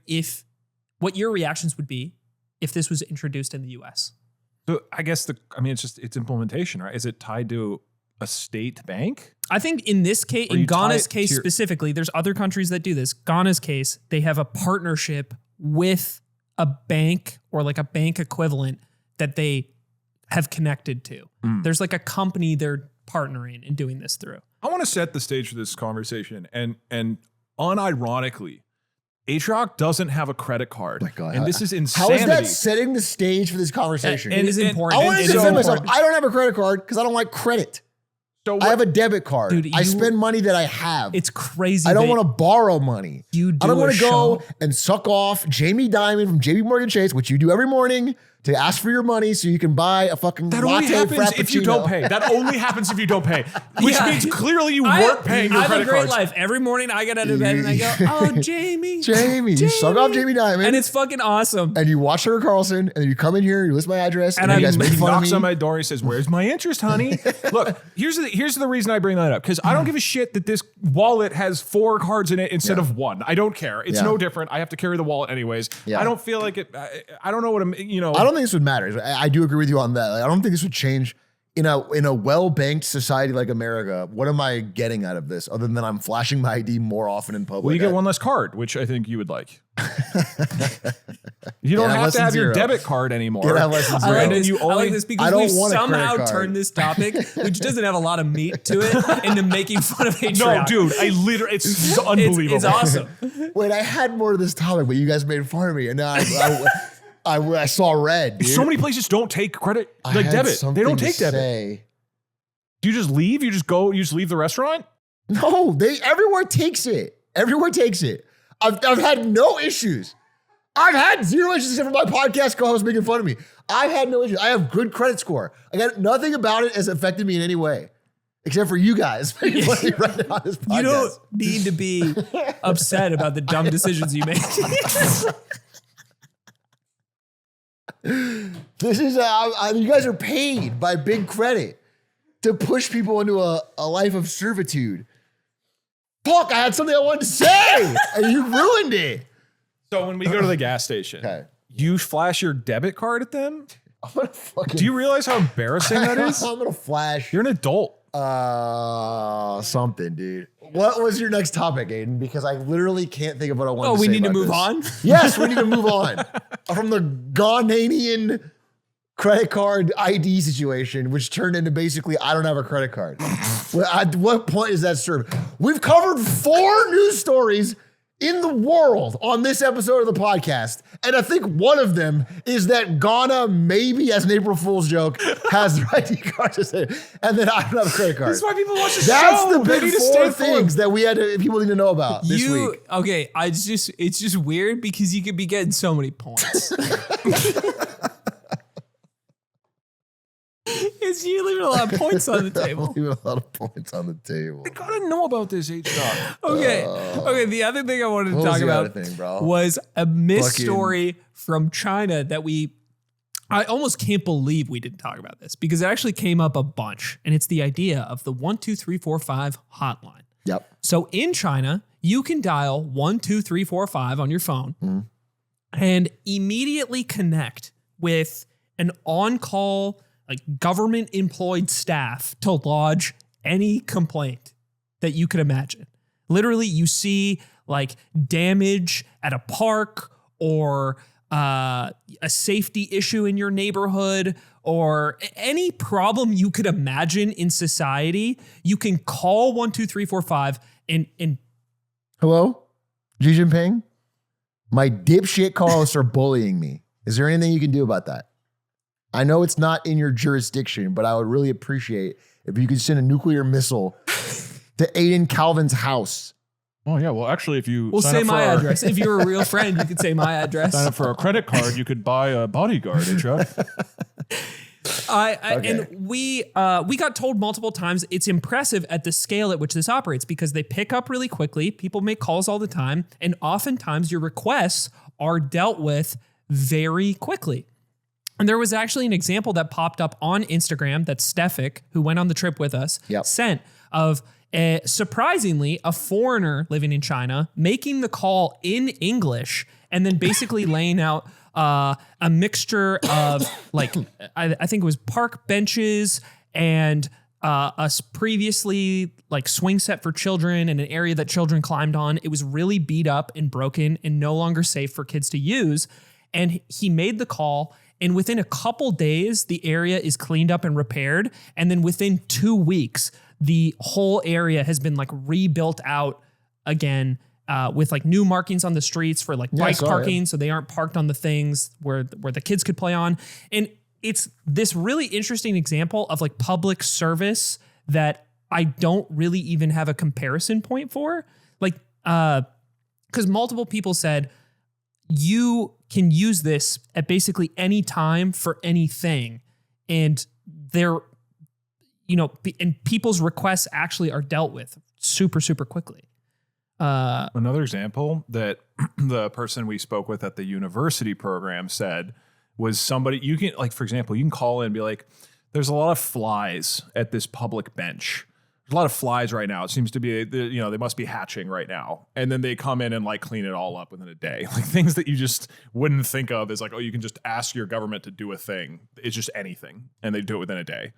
what your reactions would be if this was introduced in the US. So I guess it's implementation, right? Is it tied to a state bank? I think in this case, in Ghana's case specifically, there's other countries that do this. Ghana's case, they have a partnership with a bank or like a bank equivalent that they have connected to. There's like a company they're partnering and doing this through. I want to set the stage for this conversation, and unironically, Atrioc doesn't have a credit card. Oh my God. And this is insanity. How is that setting the stage for this conversation? It is important. I want to defend myself. I don't have a credit card because I don't like credit. So I have a debit card. Dude, I spend money that I have. It's crazy. I don't want to borrow money. I don't want to go and suck off Jamie Dimon from JP Morgan Chase, which you do every morning, to ask for your money so you can buy a fucking That latte only happens frappuccino. if you don't pay. That only happens if you don't pay. Which means clearly you weren't paying your I have credit a great cards. life. Every morning I get out of bed and I go, oh, Jamie. You suck off Jamie Dimon. And it's fucking awesome. And you watch Tucker Carlson, and then you come in here, you list my address, and And you guys make He fun of knocks me. on my door. He says, "Where's my interest, honey?" Look, here's the reason I bring that up, because I don't give a shit that this wallet has 4 cards in it instead of 1. I don't care. It's no different. I have to carry the wallet anyways. I don't feel like it. I don't know what I don't think this would matter. I do agree with you on that. Like, I don't think this would change in a well-banked society like America. What am I getting out of this other than I'm flashing my ID more often in public? Well, you get one less card, which I think you would like. You don't have to have your debit card anymore. Get out less than zero. I like this because we've somehow card. turned this topic, which doesn't have a lot of meat to it, into making fun of Atrioc. No, dude, it's unbelievable. It's awesome. Wait, I had more to this topic, but you guys made fun of me, and now I saw red. Dude. So many places don't take credit, like debit. They don't take debit. Do you just leave? You just leave the restaurant? No, everywhere takes it. Everywhere takes it. I've had no issues. I've had 0 issues except for my podcast co-host making fun of me. I've had no issues. I have good credit score. I got nothing about it has affected me in any way, except for you guys making fun of me right now on this podcast. You don't need to be upset about the dumb decisions you make. This is you guys are paid by big credit to push people into a life of servitude. Fuck, I had something I wanted to say, and you ruined it. So when we go to the gas station, you flash your debit card at them? I'm gonna fucking. Do you realize how embarrassing that is? I'm gonna flash. You're an adult. Something, dude. What was your next topic, Aiden? Because I literally can't think of what I want to say. Oh, we need to about move this. on? Yes, we need to move on from the Ghanaian credit card ID situation, which turned into basically, I don't have a credit card. At what point is that served? We've covered 4 news stories in the world on this episode of the podcast. And I think one of them is that Ghana, maybe as an April Fool's joke, has their ID cards. And then I don't have a credit card. That's why people watch the show. That's the They big need to 4 stay things that people need to know about this week. Okay, it's just weird because you could be getting so many points. You leaving a lot of points on the table. Leaving a lot of points on the table. I gotta know about this H-Dog. Okay. The other thing I wanted to talk about was a myth story from China that we I almost can't believe we didn't talk about this because it actually came up a bunch, and it's the idea of the 12345 hotline. Yep. So in China, you can dial 12345 on your phone and immediately connect with an on-call, like government employed staff to lodge any complaint that you could imagine. Literally, you see like damage at a park or a safety issue in your neighborhood or any problem you could imagine in society, you can call 12345 and hello, Xi Jinping? My dipshit co-hosts are bullying me. Is there anything you can do about that? I know it's not in your jurisdiction, but I would really appreciate if you could send a nuclear missile to Aiden Calvin's house. Oh, yeah. Well, actually, if you say my address. If you're a real friend, you could say my address. Sign up for a credit card, you could buy a bodyguard, Atrioc. And we got told multiple times it's impressive at the scale at which this operates because they pick up really quickly. People make calls all the time. And oftentimes your requests are dealt with very quickly. And there was actually an example that popped up on Instagram that Stefik, who went on the trip with us, sent of surprisingly a foreigner living in China making the call in English and then basically laying out a mixture of like, I think it was park benches and us previously like swing set for children in an area that children climbed on. It was really beat up and broken and no longer safe for kids to use. And he made the call. And within a couple days, the area is cleaned up and repaired. And then within 2 weeks, the whole area has been like rebuilt out again with like new markings on the streets for like bike parking. So they aren't parked on the things where the kids could play on. And it's this really interesting example of like public service that I don't really even have a comparison point for. Like, because multiple people said, you can use this at basically any time for anything. And they're, and people's requests actually are dealt with super, super quickly. Another example that the person we spoke with at the university program said was somebody you can, like, for example, you can call in and be like, there's a lot of flies at this public bench. There's a lot of flies right now. It seems to be, they must be hatching right now. And then they come in and like clean it all up within a day. Like things that you just wouldn't think of as like, oh, you can just ask your government to do a thing. It's just anything. And they do it within a day.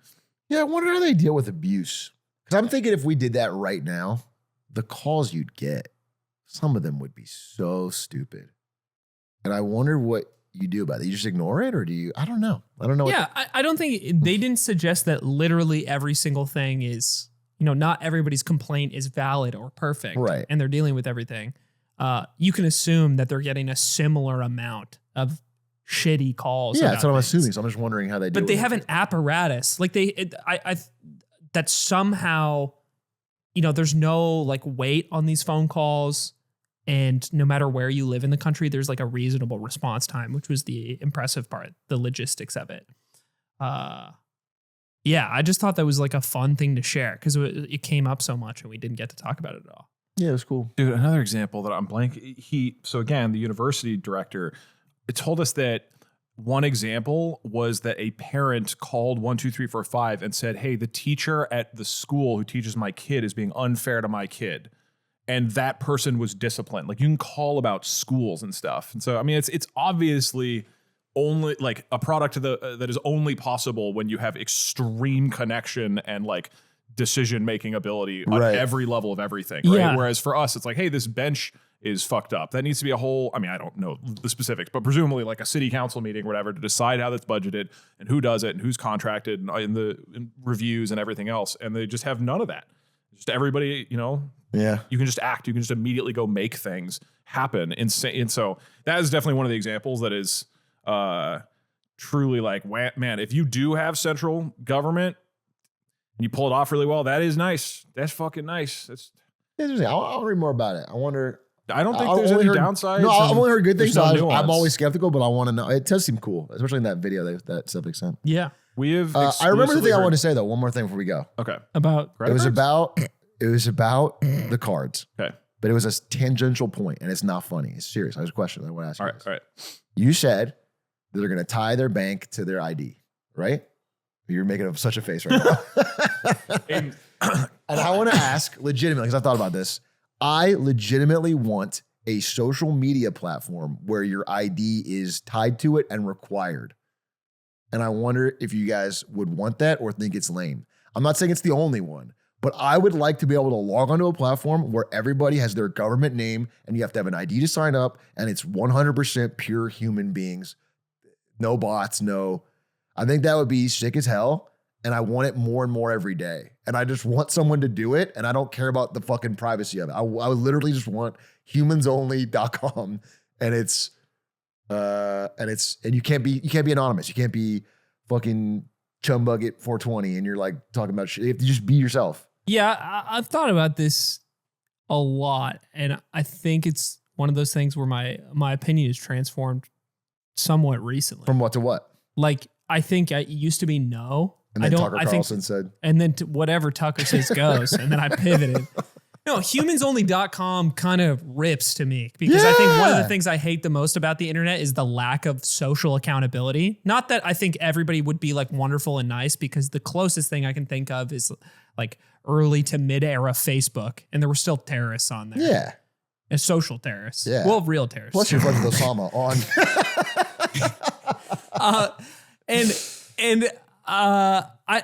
Yeah, I wonder how they deal with abuse. Because I'm thinking if we did that right now, the calls you'd get, some of them would be so stupid. And I wonder what you do about it. You just ignore it or do you, I don't know. Yeah, I don't think, they didn't suggest that literally every single thing is, not everybody's complaint is valid or perfect. Right. And they're dealing with everything. You can assume that they're getting a similar amount of shitty calls. Yeah, that's what I'm assuming. So I'm just wondering how they do it. But they have an apparatus. Like that somehow, there's no like weight on these phone calls. And no matter where you live in the country, there's like a reasonable response time, which was the impressive part, the logistics of it. Yeah, I just thought that was like a fun thing to share because it came up so much and we didn't get to talk about it at all. Yeah, it was cool. Dude, another example that I'm blank. So again, the university director told us that one example was that a parent called 12345 and said, hey, the teacher at the school who teaches my kid is being unfair to my kid. And that person was disciplined. Like you can call about schools and stuff. And so, I mean, it's obviously only like a product that is only possible when you have extreme connection and like decision-making ability on every level of everything. Right. Yeah. Whereas for us, it's like, hey, this bench is fucked up. That needs to be a whole, I mean, I don't know the specifics, but presumably like a city council meeting or whatever to decide how that's budgeted and who does it and who's contracted and in reviews and everything else. And they just have none of that. Just everybody, yeah, you can just act. You can just immediately go make things happen. And so that is definitely one of the examples that is truly like, man, if you do have central government and you pull it off really well, that is nice. That's fucking nice. That's interesting. I'll read more about it. I wonder. I don't think there's any downsides. No, I've only heard good things. No I'm always skeptical, but I want to know. It does seem cool, especially in that video that Civic sent. Yeah. We have. I remember the thing I want to say though. One more thing before we go. Okay. About it was about the cards. Okay. But it was a tangential point, and it's not funny. It's serious. I have a question I want to ask you. All right. You said that are going to tie their bank to their ID, right? You're making such a face right now. And I want to ask legitimately, because I thought about this. I legitimately want a social media platform where your ID is tied to it and required. And I wonder if you guys would want that or think it's lame. I'm not saying it's the only one, but I would like to be able to log onto a platform where everybody has their government name and you have to have an ID to sign up and it's 100% pure human beings. No bots, no. I think that would be sick as hell. And I want it more and more every day. And I just want someone to do it. And I don't care about the fucking privacy of it. I would literally just want humansonly.com. And you can't be anonymous. You can't be fucking Chumbucket 420 and you're like talking about shit. You have to just be yourself. Yeah, I've thought about this a lot. And I think it's one of those things where my opinion is transformed somewhat recently. From what to what? Like, I think it used to be no. And then Tucker Carlson said. And then whatever Tucker says goes. And then I pivoted. No, humansonly.com kind of rips to me because I think one of the things I hate the most about the internet is the lack of social accountability. Not that I think everybody would be like wonderful and nice, because the closest thing I can think of is like early to mid-era Facebook. And there were still terrorists on there. Yeah. And social terrorists. Yeah. Well, real terrorists. Plus your friends with Osama on.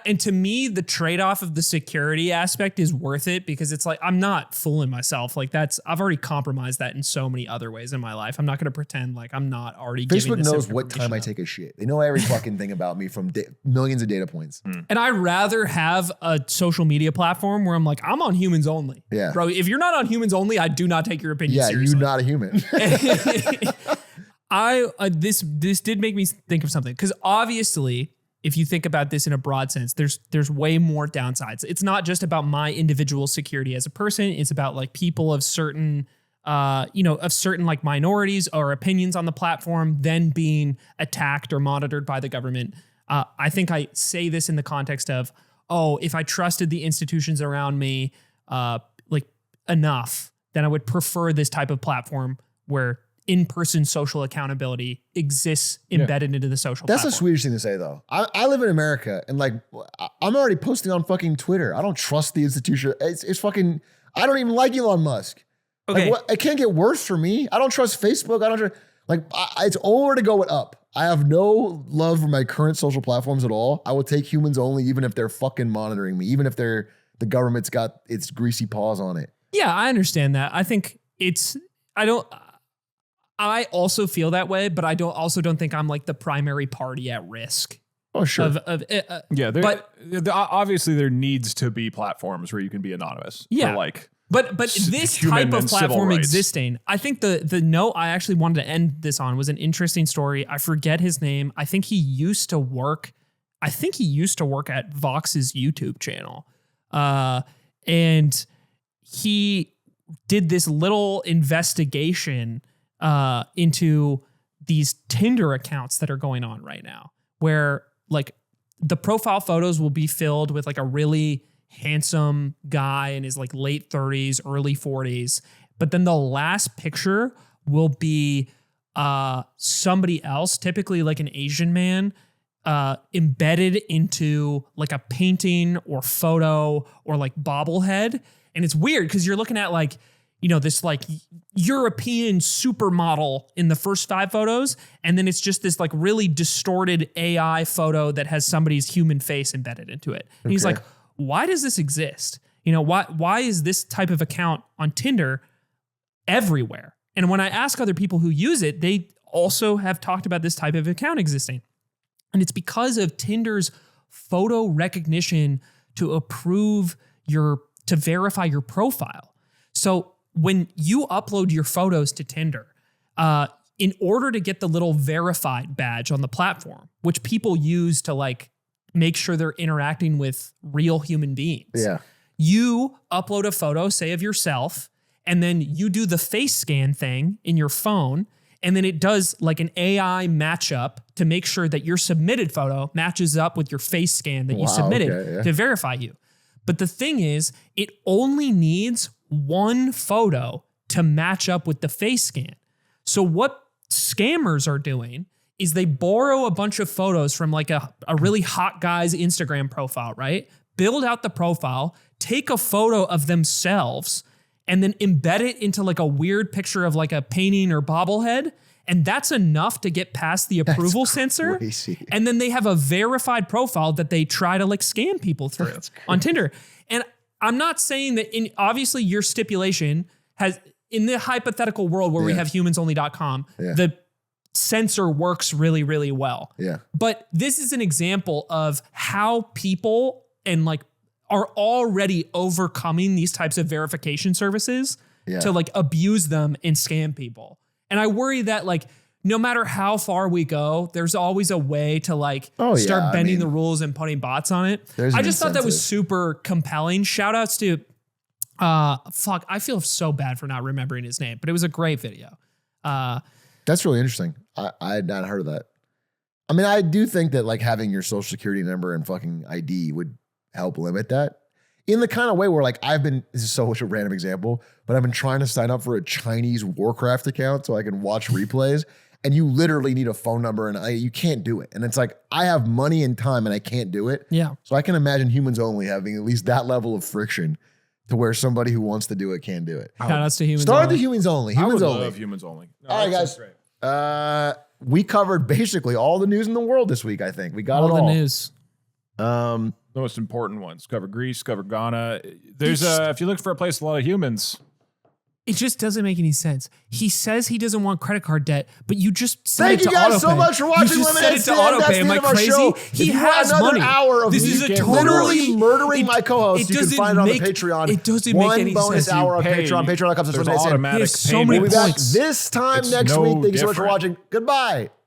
And to me, the trade-off of the security aspect is worth it because it's like, I'm not fooling myself. Like I've already compromised that in so many other ways in my life. I'm not going to pretend like I'm not already giving Facebook this knows what time I take a shit. They know every fucking thing about me from millions of data points. And I'd rather have a social media platform where I'm like, I'm on humans only. Yeah. Bro, if you're not on humans only, I do not take your opinion seriously. You're not a human. This did make me think of something, because obviously, if you think about this in a broad sense, there's way more downsides. It's not just about my individual security as a person. It's about like people of certain, like minorities or opinions on the platform then being attacked or monitored by the government. I think I say this in the context of, if I trusted the institutions around me enough, then I would prefer this type of platform where in-person social accountability exists embedded into the social That's platform. a Swedish thing to say, though. I live in America, and like I'm already posting on fucking Twitter. I don't trust the institution. It's fucking. I don't even like Elon Musk. Okay, like, it can't get worse for me. I don't trust Facebook. I don't trust. It's only to go up. I have no love for my current social platforms at all. I will take humans only, even if they're fucking monitoring me, even if the government's got its greasy paws on it. Yeah, I understand that. I think I also feel that way, but I don't think I'm like the primary party at risk. Oh, sure. Obviously there needs to be platforms where you can be anonymous. Yeah. But this type of platform existing, I think the note I actually wanted to end this on was an interesting story. I forget his name. I think he used to work at Vox's YouTube channel. And he did this little investigation into these Tinder accounts that are going on right now, where like the profile photos will be filled with like a really handsome guy in his like late 30s, early 40s. But then the last picture will be somebody else, typically like an Asian man, embedded into like a painting or photo or like bobblehead. And it's weird because you're looking at like, this like European supermodel in the first 5 photos. And then it's just this like really distorted AI photo that has somebody's human face embedded into it. And he's like, why does this exist? Why is this type of account on Tinder everywhere? And when I ask other people who use it, they also have talked about this type of account existing. And it's because of Tinder's photo recognition to verify your profile. So when you upload your photos to Tinder, in order to get the little verified badge on the platform, which people use to like make sure they're interacting with real human beings. Yeah. You upload a photo, say of yourself, and then you do the face scan thing in your phone, and then it does like an AI matchup to make sure that your submitted photo matches up with your face scan that you submitted to verify you. But the thing is, it only needs one photo to match up with the face scan. So what scammers are doing is they borrow a bunch of photos from like a really hot guy's Instagram profile, right? Build out the profile, take a photo of themselves, and then embed it into like a weird picture of like a painting or bobblehead. And that's enough to get past the approval censor. Crazy. And then they have a verified profile that they try to like scam people through on Tinder. And I'm not saying that obviously your stipulation has, in the hypothetical world where we have humansonly.com, the censor works really, really well. Yeah. But this is an example of how people and like are already overcoming these types of verification services to like abuse them and scam people. And I worry that like, no matter how far we go, there's always a way to like start bending the rules and putting bots on it. I just thought that was super compelling. Shout outs to, I feel so bad for not remembering his name, but it was a great video. That's really interesting. I had not heard of that. I mean, I do think that like having your social security number and fucking ID would help limit that in the kind of way where like this is so much a random example, but I've been trying to sign up for a Chinese Warcraft account so I can watch replays, and you literally need a phone number and you can't do it. And it's like, I have money and time and I can't do it. Yeah. So I can imagine Humans Only having at least that level of friction to where somebody who wants to do it can do it. Shout outs to Humans Start Only. the Humans Only. Humans I would Only. love Humans Only. No, all right, guys. Great. We covered basically all the news in the world this week, I think. We got it all. All the news. The most important ones. Cover Greece, cover Ghana. There's if you look for a place with a lot of humans. It just doesn't make any sense. He says he doesn't want credit card debt, but you just set Thank it to you guys so autopay. much for watching You just Limited set it to Stand. That's autopay. the Am I end of our crazy? show. He If you want has another money. hour of This me is a literally totally murdering my co-host. You can find it on the Patreon. It doesn't make any bonus sense. hour on Pay. Patreon. Patreon.com/. There's automatic He has so payment. many We'll be back points. this time It's next no week. Thank you so much for different. watching. Goodbye.